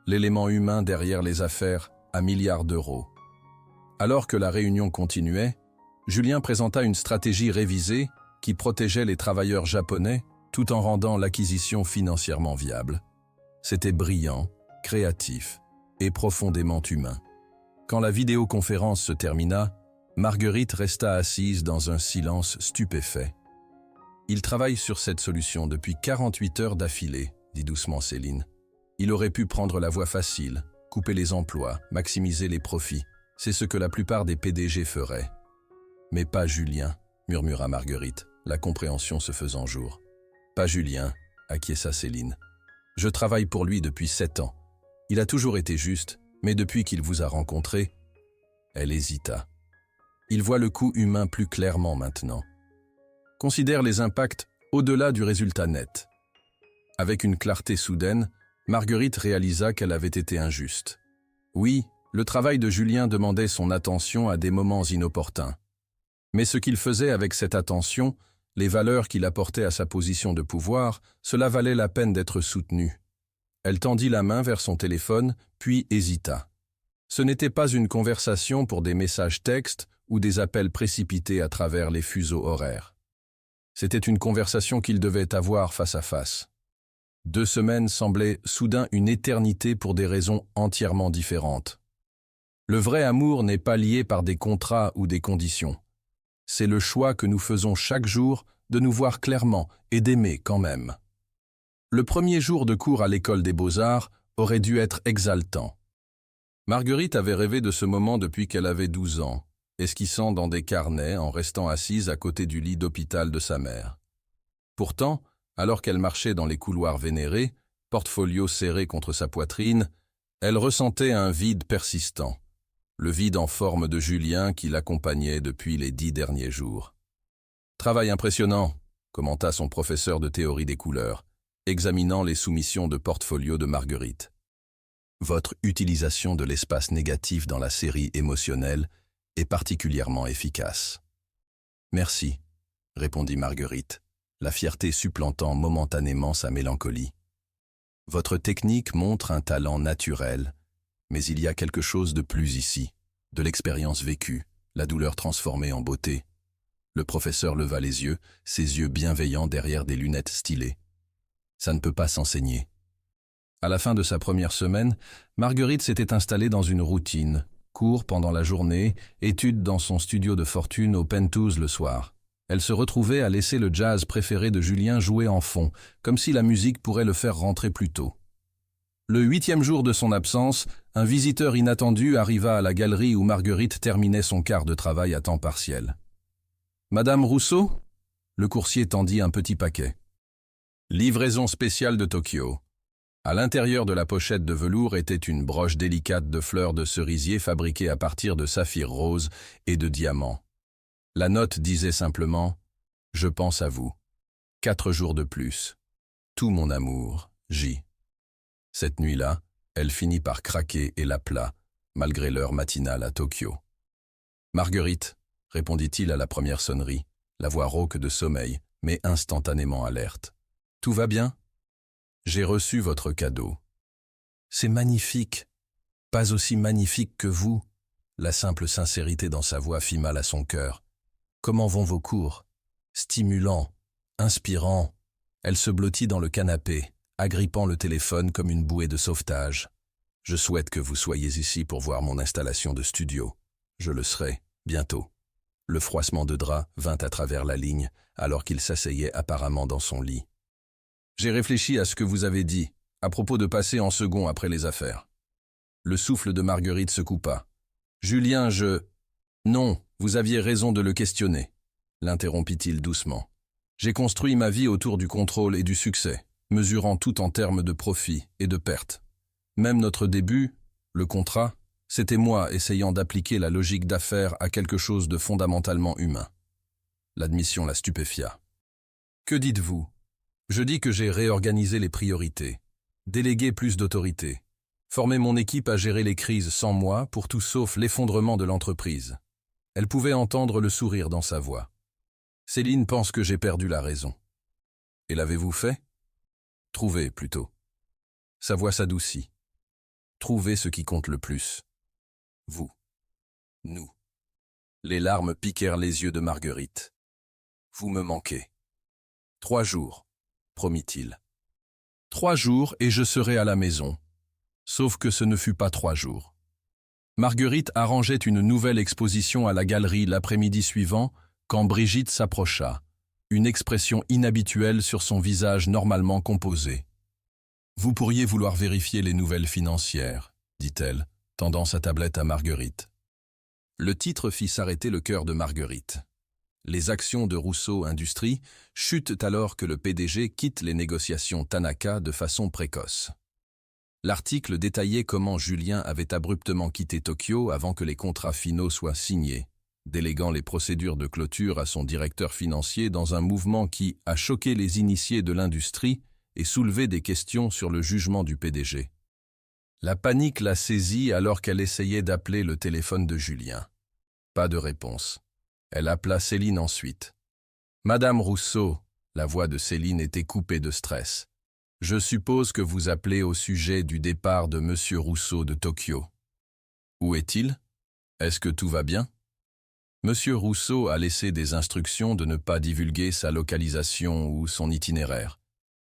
A: l'élément humain derrière les affaires à milliards d'euros. Alors que la réunion continuait, Julien présenta une stratégie révisée qui protégeait les travailleurs japonais tout en rendant l'acquisition financièrement viable. C'était brillant, créatif et profondément humain. Quand la vidéoconférence se termina, Marguerite resta assise dans un silence stupéfait. « Il travaille sur cette solution depuis 48 heures d'affilée, dit doucement Céline. Il aurait pu prendre la voie facile, couper les emplois, maximiser les profits. C'est ce que la plupart des PDG feraient. Mais pas Julien, murmura Marguerite, la compréhension se faisant jour. Pas Julien, acquiesça Céline. Je travaille pour lui depuis 7 ans. Il a toujours été juste, mais depuis qu'il vous a rencontré, elle hésita. Il voit le coût humain plus clairement maintenant. Considère les impacts au-delà du résultat net. Avec une clarté soudaine, Marguerite réalisa qu'elle avait été injuste. Oui, le travail de Julien demandait son attention à des moments inopportuns. Mais ce qu'il faisait avec cette attention, les valeurs qu'il apportait à sa position de pouvoir, cela valait la peine d'être soutenu. Elle tendit la main vers son téléphone, puis hésita. Ce n'était pas une conversation pour des messages textes ou des appels précipités à travers les fuseaux horaires. C'était une conversation qu'ils devaient avoir face à face. 2 semaines semblaient soudain une éternité pour des raisons entièrement différentes. Le vrai amour n'est pas lié par des contrats ou des conditions. C'est le choix que nous faisons chaque jour de nous voir clairement et d'aimer quand même. Le premier jour de cours à l'école des beaux-arts aurait dû être exaltant. Marguerite avait rêvé de ce moment depuis qu'elle avait 12 ans, esquissant dans des carnets en restant assise à côté du lit d'hôpital de sa mère. Pourtant, alors qu'elle marchait dans les couloirs vénérés, portfolio serré contre sa poitrine, elle ressentait un vide persistant, le vide en forme de Julien qui l'accompagnait depuis les 10 derniers jours. « Travail impressionnant », commenta son professeur de théorie des couleurs, examinant les soumissions de portfolio de Marguerite. « Votre utilisation de l'espace négatif dans la série émotionnelle est particulièrement efficace. »« Merci », répondit Marguerite, la fierté supplantant momentanément sa mélancolie. Votre technique montre un talent naturel, mais il y a quelque chose de plus ici, de l'expérience vécue, la douleur transformée en beauté. Le professeur leva les yeux, ses yeux bienveillants derrière des lunettes stylées. Ça ne peut pas s'enseigner. À la fin de sa première semaine, Marguerite s'était installée dans une routine, cours pendant la journée, études dans son studio de fortune au Penthouse le soir. Elle se retrouvait à laisser le jazz préféré de Julien jouer en fond, comme si la musique pourrait le faire rentrer plus tôt. Le 8e jour de son absence, un visiteur inattendu arriva à la galerie où Marguerite terminait son quart de travail à temps partiel. « Madame Rousseau ?» Le coursier tendit un petit paquet. « Livraison spéciale de Tokyo. » À l'intérieur de la pochette de velours était une broche délicate de fleurs de cerisier fabriquée à partir de saphirs roses et de diamants. La note disait simplement « Je pense à vous. 4 jours de plus. Tout mon amour, J. » Cette nuit-là, elle finit par craquer et l'appela, malgré l'heure matinale à Tokyo. « Marguerite » répondit-il à la première sonnerie, la voix rauque de sommeil, mais instantanément alerte. « Tout va bien ? J'ai reçu votre cadeau. »« C'est magnifique. Pas aussi magnifique que vous. » La simple sincérité dans sa voix fit mal à son cœur. « Comment vont vos cours ? Stimulant, inspirant. » Elle se blottit dans le canapé, agrippant le téléphone comme une bouée de sauvetage. « Je souhaite que vous soyez ici pour voir mon installation de studio. Je le serai, bientôt. » Le froissement de drap vint à travers la ligne, alors qu'il s'asseyait apparemment dans son lit. « J'ai réfléchi à ce que vous avez dit, à propos de passer en second après les affaires. » Le souffle de Marguerite se coupa. « Julien, Non, vous aviez raison de le questionner, » l'interrompit-il doucement. « J'ai construit ma vie autour du contrôle et du succès, mesurant tout en termes de profit et de perte. Même notre début, le contrat, c'était moi essayant d'appliquer la logique d'affaires à quelque chose de fondamentalement humain. » L'admission la stupéfia. « Que dites-vous ? Je dis que j'ai réorganisé les priorités, délégué plus d'autorité, formé mon équipe à gérer les crises sans moi pour tout sauf l'effondrement de l'entreprise. » Elle pouvait entendre le sourire dans sa voix. « Céline pense que j'ai perdu la raison. » « Et l'avez-vous fait ? » ?»« Trouvé, plutôt. » Sa voix s'adoucit. « Trouvez ce qui compte le plus. Vous. Nous. » Les larmes piquèrent les yeux de Marguerite. « Vous me manquez. 3 jours. » promit-il. 3 jours et je serai à la maison. Sauf que ce ne fut pas 3 jours. Marguerite arrangeait une nouvelle exposition à la galerie l'après-midi suivant quand Brigitte s'approcha, une expression inhabituelle sur son visage normalement composé. « Vous pourriez vouloir vérifier les nouvelles financières, » dit-elle, tendant sa tablette à Marguerite. Le titre fit s'arrêter le cœur de Marguerite. Les actions de Rousseau Industries chutent alors que le PDG quitte les négociations Tanaka de façon précoce. L'article détaillait comment Julien avait abruptement quitté Tokyo avant que les contrats finaux soient signés, déléguant les procédures de clôture à son directeur financier dans un mouvement qui a choqué les initiés de l'industrie et soulevé des questions sur le jugement du PDG. La panique la saisit alors qu'elle essayait d'appeler le téléphone de Julien. Pas de réponse. Elle appela Céline ensuite. « Madame Rousseau », la voix de Céline était coupée de stress. « Je suppose que vous appelez au sujet du départ de Monsieur Rousseau de Tokyo. Où est-il? Est-ce que tout va bien? » Monsieur Rousseau a laissé des instructions de ne pas divulguer sa localisation ou son itinéraire.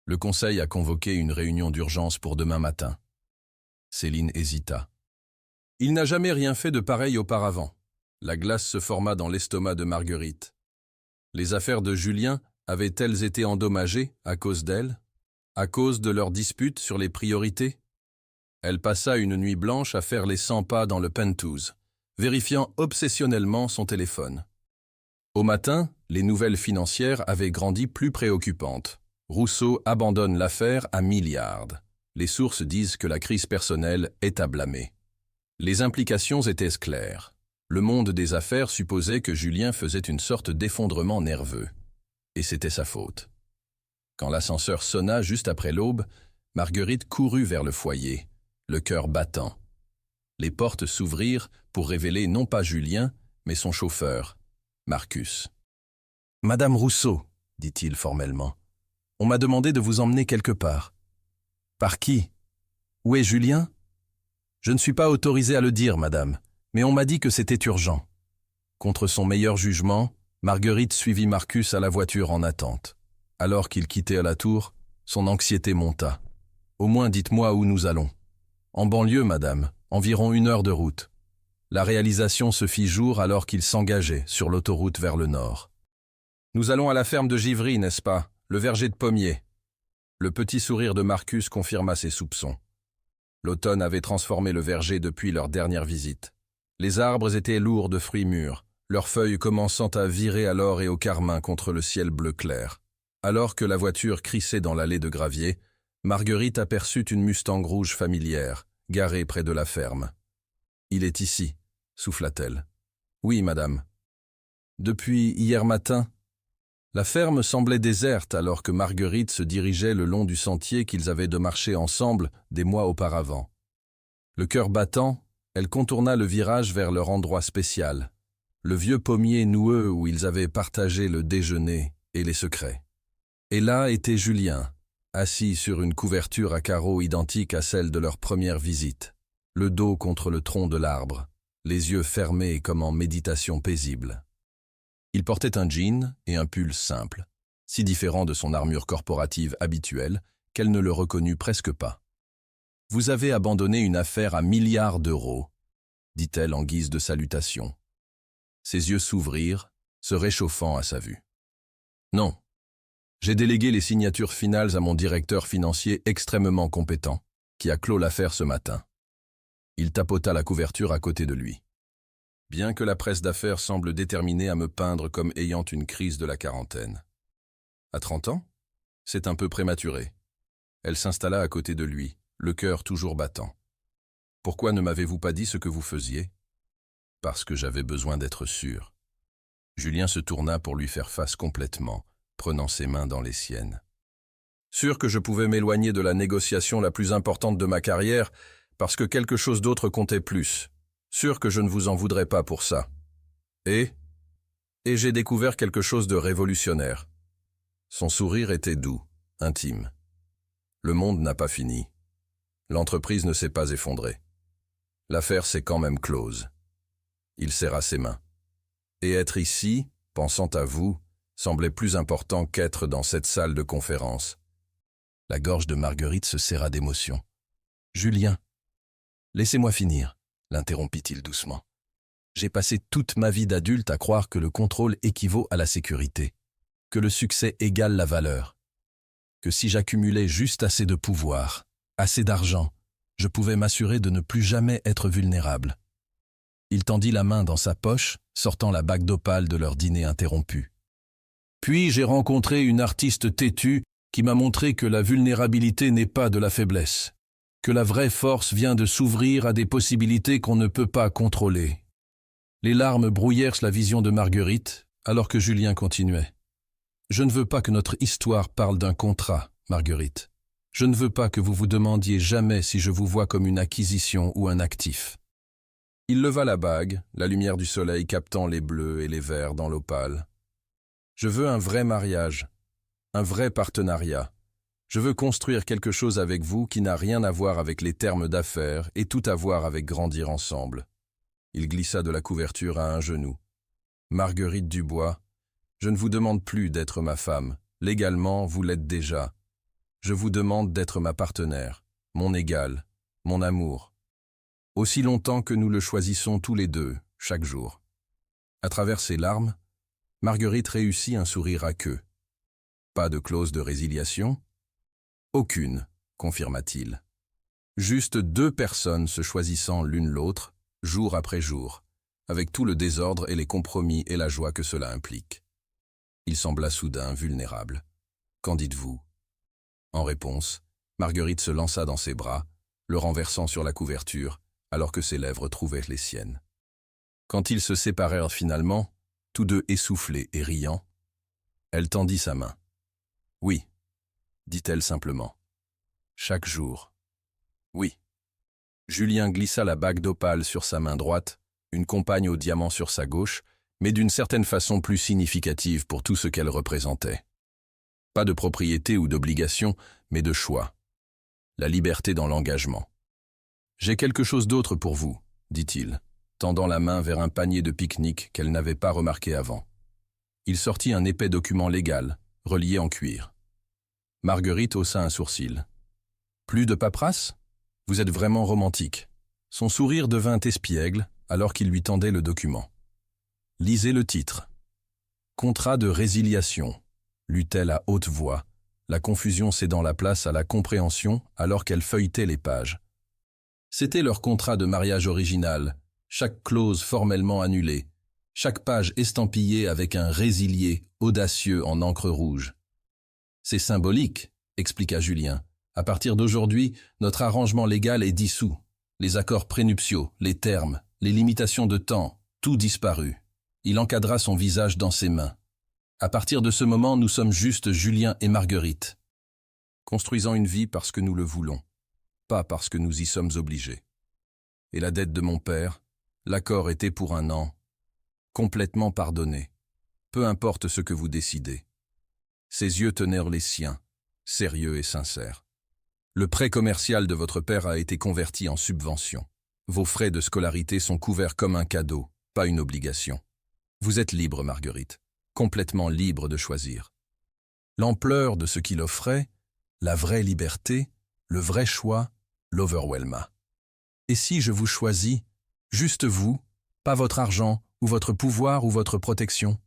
A: Le conseil a convoqué une réunion d'urgence pour demain matin. Céline hésita. « Il n'a jamais rien fait de pareil auparavant. » La glace se forma dans l'estomac de Marguerite. Les affaires de Julien avaient-elles été endommagées à cause d'elle, à cause de leur dispute sur les priorités? Elle passa une nuit blanche à faire les 100 pas dans le Penthouse, vérifiant obsessionnellement son téléphone. Au matin, les nouvelles financières avaient grandi plus préoccupantes. Rousseau abandonne l'affaire à milliards. Les sources disent que la crise personnelle est à blâmer. Les implications étaient claires. Le monde des affaires supposait que Julien faisait une sorte d'effondrement nerveux. Et c'était sa faute. Quand l'ascenseur sonna juste après l'aube, Marguerite courut vers le foyer, le cœur battant. Les portes s'ouvrirent pour révéler non pas Julien, mais son chauffeur, Marcus. « Madame Rousseau !» dit-il formellement. On m'a demandé de vous emmener quelque part. Par qui? Où est Julien? Je ne suis pas autorisé à le dire, madame, mais on m'a dit que c'était urgent. Contre son meilleur jugement, Marguerite suivit Marcus à la voiture en attente. Alors qu'il quittait la tour, son anxiété monta. Au moins dites-moi où nous allons. En banlieue, madame, environ 1 heure de route. La réalisation se fit jour alors qu'il s'engageait sur l'autoroute vers le nord. Nous allons à la ferme de Givry, n'est-ce pas? Le verger de pommiers. Le petit sourire de Marcus confirma ses soupçons. L'automne avait transformé le verger depuis leur dernière visite. Les arbres étaient lourds de fruits mûrs, leurs feuilles commençant à virer à l'or et au carmin contre le ciel bleu clair. Alors que la voiture crissait dans l'allée de gravier, Marguerite aperçut une Mustang rouge familière, garée près de la ferme. « Il est ici », souffla-t-elle. « Oui, madame. » Depuis hier matin, la ferme semblait déserte alors que Marguerite se dirigeait le long du sentier qu'ils avaient de marcher ensemble des mois auparavant. Le cœur battant, elle contourna le virage vers leur endroit spécial, le vieux pommier noueux où ils avaient partagé le déjeuner et les secrets. Et là était Julien, assis sur une couverture à carreaux identique à celle de leur première visite, le dos contre le tronc de l'arbre, les yeux fermés comme en méditation paisible. Il portait un jean et un pull simple, si différent de son armure corporative habituelle qu'elle ne le reconnut presque pas. « Vous avez abandonné une affaire à milliards d'euros, » dit-elle en guise de salutation. Ses yeux s'ouvrirent, se réchauffant à sa vue. « Non. J'ai délégué les signatures finales à mon directeur financier extrêmement compétent, qui a clos l'affaire ce matin. » Il tapota la couverture à côté de lui. Bien que la presse d'affaires semble déterminée à me peindre comme ayant une crise de la quarantaine. À 30 ans? C'est un peu prématuré. Elle s'installa à côté de lui, le cœur toujours battant. Pourquoi ne m'avez-vous pas dit ce que vous faisiez? Parce que j'avais besoin d'être sûr. Julien se tourna pour lui faire face complètement, prenant ses mains dans les siennes. Sûr que je pouvais m'éloigner de la négociation la plus importante de ma carrière parce que quelque chose d'autre comptait plus. Sûr que je ne vous en voudrais pas pour ça. Et j'ai découvert quelque chose de révolutionnaire. Son sourire était doux, intime. Le monde n'a pas fini. L'entreprise ne s'est pas effondrée. L'affaire s'est quand même close. Il serra ses mains. Et être ici, pensant à vous, semblait plus important qu'être dans cette salle de conférence. La gorge de Marguerite se serra d'émotion. « Julien, laissez-moi finir. » l'interrompit-il doucement. J'ai passé toute ma vie d'adulte à croire que le contrôle équivaut à la sécurité, que le succès égale la valeur, que si j'accumulais juste assez de pouvoir, assez d'argent, je pouvais m'assurer de ne plus jamais être vulnérable. Il tendit la main dans sa poche, sortant la bague d'opale de leur dîner interrompu. Puis j'ai rencontré une artiste têtue qui m'a montré que la vulnérabilité n'est pas de la faiblesse, que la vraie force vient de s'ouvrir à des possibilités qu'on ne peut pas contrôler. Les larmes brouillèrent la vision de Marguerite, alors que Julien continuait. « Je ne veux pas que notre histoire parle d'un contrat, Marguerite. Je ne veux pas que vous vous demandiez jamais si je vous vois comme une acquisition ou un actif. » Il leva la bague, la lumière du soleil captant les bleus et les verts dans l'opale. « Je veux un vrai mariage, un vrai partenariat. Je veux construire quelque chose avec vous qui n'a rien à voir avec les termes d'affaires et tout à voir avec grandir ensemble. » Il glissa de la couverture à un genou. « Marguerite Dubois, je ne vous demande plus d'être ma femme. Légalement, vous l'êtes déjà. Je vous demande d'être ma partenaire, mon égale, mon amour. Aussi longtemps que nous le choisissons tous les deux, chaque jour. » À travers ses larmes, Marguerite réussit un sourire aqueux. « Pas de clause de résiliation ? » « Aucune, confirma-t-il. Juste 2 personnes se choisissant l'une l'autre, jour après jour, avec tout le désordre et les compromis et la joie que cela implique. » Il sembla soudain vulnérable. « Qu'en dites-vous » En réponse, Marguerite se lança dans ses bras, le renversant sur la couverture, alors que ses lèvres trouvaient les siennes. Quand ils se séparèrent finalement, tous deux essoufflés et riant, elle tendit sa main. « Oui. » dit-elle simplement. « Chaque jour. » « Oui. » Julien glissa la bague d'opale sur sa main droite, une compagne au diamant sur sa gauche, mais d'une certaine façon plus significative pour tout ce qu'elle représentait. Pas de propriété ou d'obligation, mais de choix. La liberté dans l'engagement. « J'ai quelque chose d'autre pour vous, » dit-il, tendant la main vers un panier de pique-nique qu'elle n'avait pas remarqué avant. Il sortit un épais document légal, relié en cuir. Marguerite haussa un sourcil. « Plus de paperasse ? Vous êtes vraiment romantique. » Son sourire devint espiègle alors qu'il lui tendait le document. « Lisez le titre. »« Contrat de résiliation », lut-elle à haute voix, la confusion cédant la place à la compréhension alors qu'elle feuilletait les pages. C'était leur contrat de mariage original, chaque clause formellement annulée, chaque page estampillée avec un résilié audacieux en encre rouge. « C'est symbolique, » expliqua Julien. « À partir d'aujourd'hui, notre arrangement légal est dissous. Les accords prénuptiaux, les termes, les limitations de temps, tout disparu. » Il encadra son visage dans ses mains. « À partir de ce moment, nous sommes juste Julien et Marguerite, construisant une vie parce que nous le voulons, pas parce que nous y sommes obligés. Et la dette de mon père, l'accord était pour 1 an, complètement pardonné, peu importe ce que vous décidez. » Ses yeux tenèrent les siens, sérieux et sincères. « Le prêt commercial de votre père a été converti en subvention. Vos frais de scolarité sont couverts comme un cadeau, pas une obligation. Vous êtes libre, Marguerite, complètement libre de choisir. » L'ampleur de ce qu'il offrait, la vraie liberté, le vrai choix, l'overwhelma. « Et si je vous choisis, juste vous, pas votre argent, ou votre pouvoir, ou votre protection ?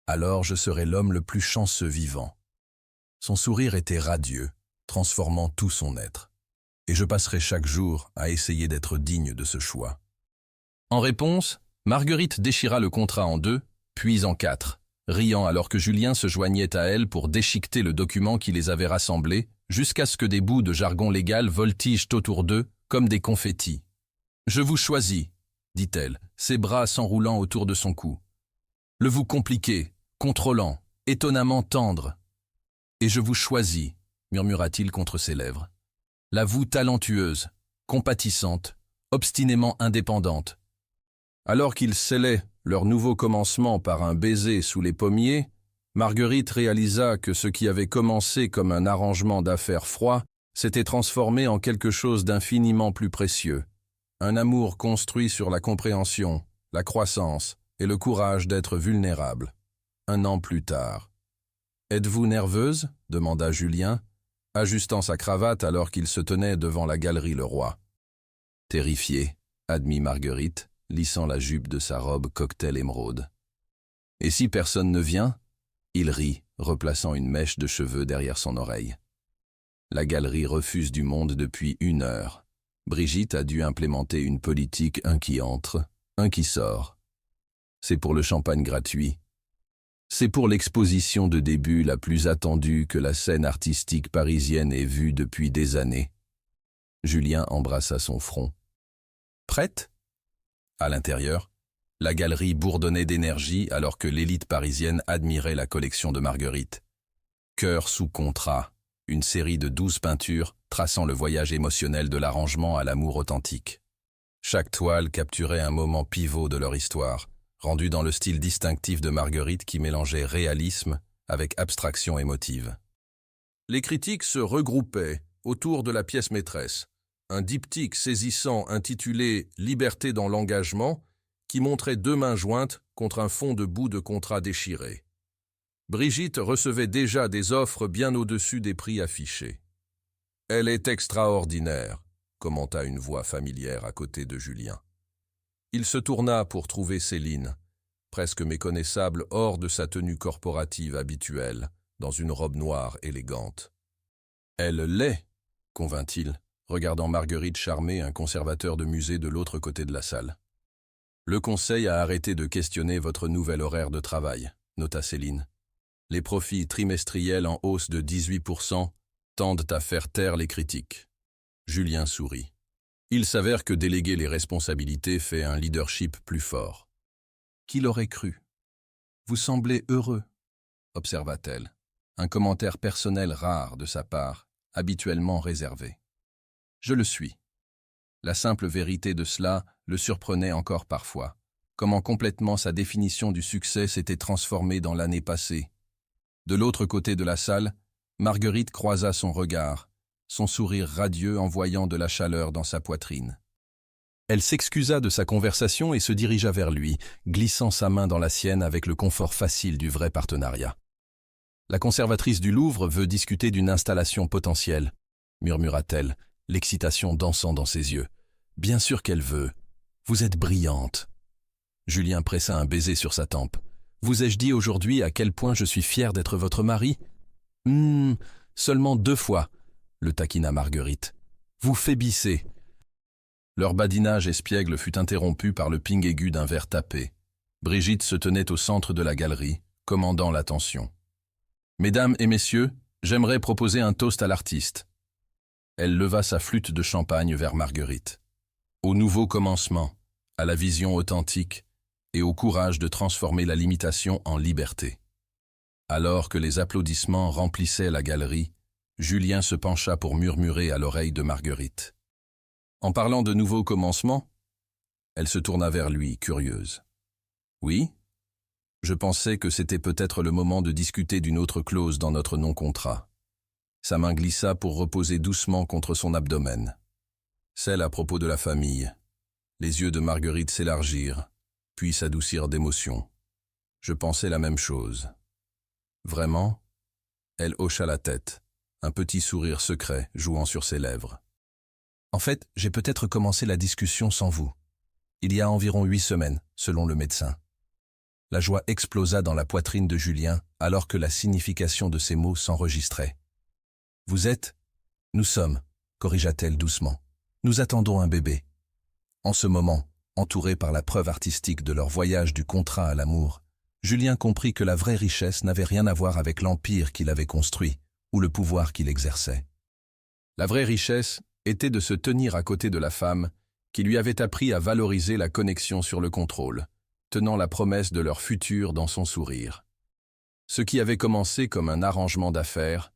A: Alors je serai l'homme le plus chanceux vivant. » Son sourire était radieux, transformant tout son être. « Et je passerai chaque jour à essayer d'être digne de ce choix. » En réponse, Marguerite déchira le contrat en 2, puis en 4, riant alors que Julien se joignait à elle pour déchiqueter le document qui les avait rassemblés, jusqu'à ce que des bouts de jargon légal voltigent autour d'eux comme des confettis. « Je vous choisis, » dit-elle, ses bras s'enroulant autour de son cou. « Le vous compliqué, contrôlant, étonnamment tendre. »« Et je vous choisis, » murmura-t-il contre ses lèvres. « La vous talentueuse, compatissante, obstinément indépendante. » Alors qu'ils scellaient leur nouveau commencement par un baiser sous les pommiers, Marguerite réalisa que ce qui avait commencé comme un arrangement d'affaires froid s'était transformé en quelque chose d'infiniment plus précieux. Un amour construit sur la compréhension, la croissance et le courage d'être vulnérable. 1 an plus tard. « Êtes-vous nerveuse ?» demanda Julien, ajustant sa cravate alors qu'il se tenait devant la galerie Leroy. « Terrifiée, » admit Marguerite, lissant la jupe de sa robe cocktail émeraude. « Et si personne ne vient ?» Il rit, replaçant une mèche de cheveux derrière son oreille. La galerie refuse du monde depuis 1 heure. Brigitte a dû implémenter une politique un qui entre, un qui sort. C'est pour le champagne gratuit. C'est pour l'exposition de début la plus attendue que la scène artistique parisienne ait vue depuis des années. Julien embrassa son front. « Prête ?» À l'intérieur, la galerie bourdonnait d'énergie alors que l'élite parisienne admirait la collection de Marguerite. Cœur sous contrat, une série de 12 peintures traçant le voyage émotionnel de l'arrangement à l'amour authentique. Chaque toile capturait un moment pivot de leur histoire, rendu dans le style distinctif de Marguerite qui mélangeait réalisme avec abstraction émotive. Les critiques se regroupaient autour de la pièce maîtresse, un diptyque saisissant intitulé « Liberté dans l'engagement » qui montrait 2 mains jointes contre un fond de bouts de contrat déchirés. Brigitte recevait déjà des offres bien au-dessus des prix affichés. « Elle est extraordinaire », commenta une voix familière à côté de Julien. Il se tourna pour trouver Céline, presque méconnaissable hors de sa tenue corporative habituelle, dans une robe noire élégante. « Elle l'est », convint-il, regardant Marguerite charmer un conservateur de musée de l'autre côté de la salle. « Le conseil a arrêté de questionner votre nouvel horaire de travail », nota Céline. « Les profits trimestriels en hausse de 18% tendent à faire taire les critiques. » Julien sourit. Il s'avère que déléguer les responsabilités fait un leadership plus fort. « Qui l'aurait cru ? Vous semblez heureux, » observa-t-elle, un commentaire personnel rare de sa part, habituellement réservé. « Je le suis. » La simple vérité de cela le surprenait encore parfois. Comment complètement sa définition du succès s'était transformée dans l'année passée. De l'autre côté de la salle, Marguerite croisa son regard, son sourire radieux envoyant de la chaleur dans sa poitrine. Elle s'excusa de sa conversation et se dirigea vers lui, glissant sa main dans la sienne avec le confort facile du vrai partenariat. « La conservatrice du Louvre veut discuter d'une installation potentielle, » murmura-t-elle, l'excitation dansant dans ses yeux. « Bien sûr qu'elle veut. Vous êtes brillante. » Julien pressa un baiser sur sa tempe. « Vous ai-je dit aujourd'hui à quel point je suis fier d'être votre mari ?»« Seulement 2 fois, » le taquina Marguerite. « Vous faiblissez. » Leur badinage espiègle fut interrompu par le ping aigu d'un verre tapé. Brigitte se tenait au centre de la galerie, commandant l'attention. « Mesdames et messieurs, j'aimerais proposer un toast à l'artiste. » Elle leva sa flûte de champagne vers Marguerite. « Au nouveau commencement, à la vision authentique et au courage de transformer la limitation en liberté. » Alors que les applaudissements remplissaient la galerie, Julien se pencha pour murmurer à l'oreille de Marguerite. En parlant de nouveau commencement, elle se tourna vers lui, curieuse. « Oui ? Je pensais que c'était peut-être le moment de discuter d'une autre clause dans notre non-contrat. » Sa main glissa pour reposer doucement contre son abdomen. Celle à propos de la famille. Les yeux de Marguerite s'élargirent, puis s'adoucirent d'émotion. Je pensais la même chose. Vraiment ? Elle hocha la tête, un petit sourire secret jouant sur ses lèvres. En fait, j'ai peut-être commencé la discussion sans vous. Il y a environ 8 semaines, selon le médecin. La joie explosa dans la poitrine de Julien alors que la signification de ces mots s'enregistrait. Vous êtes ? Nous sommes, corrigea-t-elle doucement. Nous attendons un bébé. En ce moment, entouré par la preuve artistique de leur voyage du contrat à l'amour, Julien comprit que la vraie richesse n'avait rien à voir avec l'empire qu'il avait construit ou le pouvoir qu'il exerçait. La vraie richesse était de se tenir à côté de la femme qui lui avait appris à valoriser la connexion sur le contrôle, tenant la promesse de leur futur dans son sourire. Ce qui avait commencé comme un arrangement d'affaires,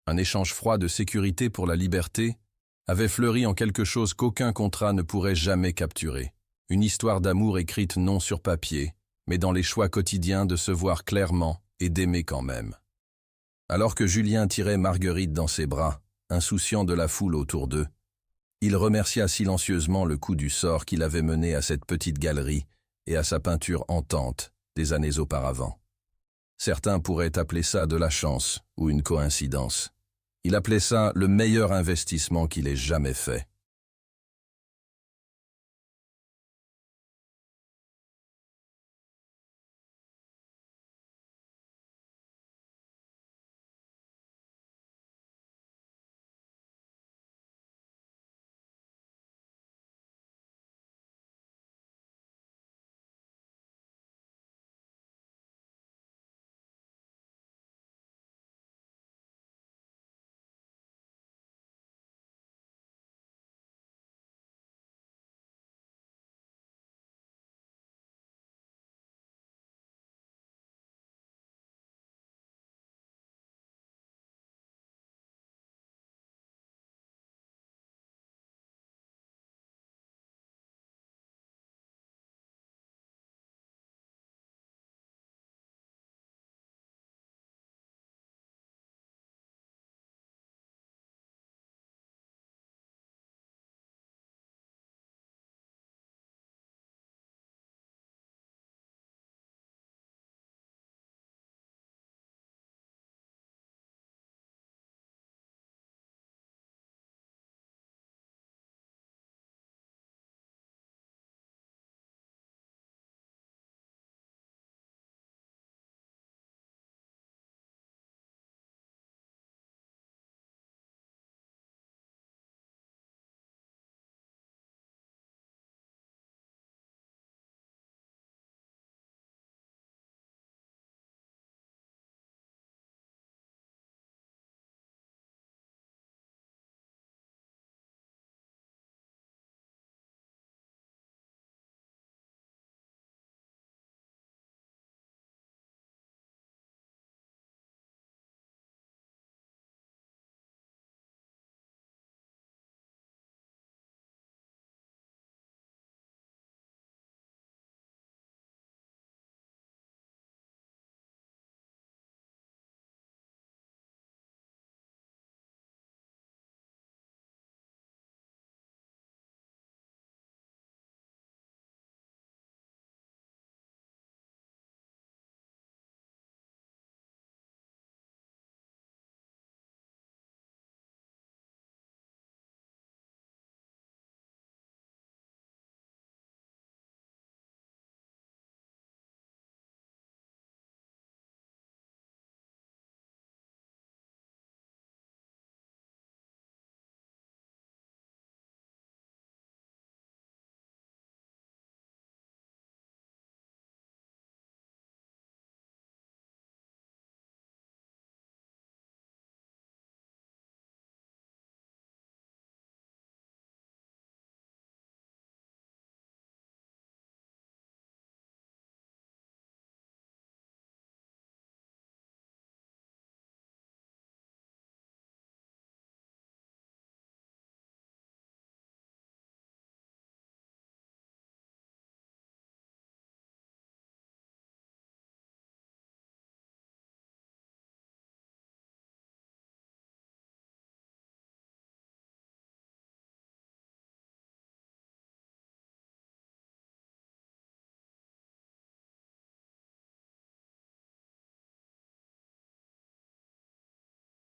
A: un échange froid de sécurité pour la liberté, avait fleuri en quelque chose qu'aucun contrat ne pourrait jamais capturer. Une histoire d'amour écrite non sur papier, mais dans les choix quotidiens de se voir clairement et d'aimer quand même. Alors que Julien tirait Marguerite dans ses bras, insouciant de la foule autour d'eux, il remercia silencieusement le coup du sort qu'il avait mené à cette petite galerie et à sa peinture hantante des années auparavant. Certains pourraient appeler ça de la chance ou une coïncidence. Il appelait ça le meilleur investissement qu'il ait jamais fait.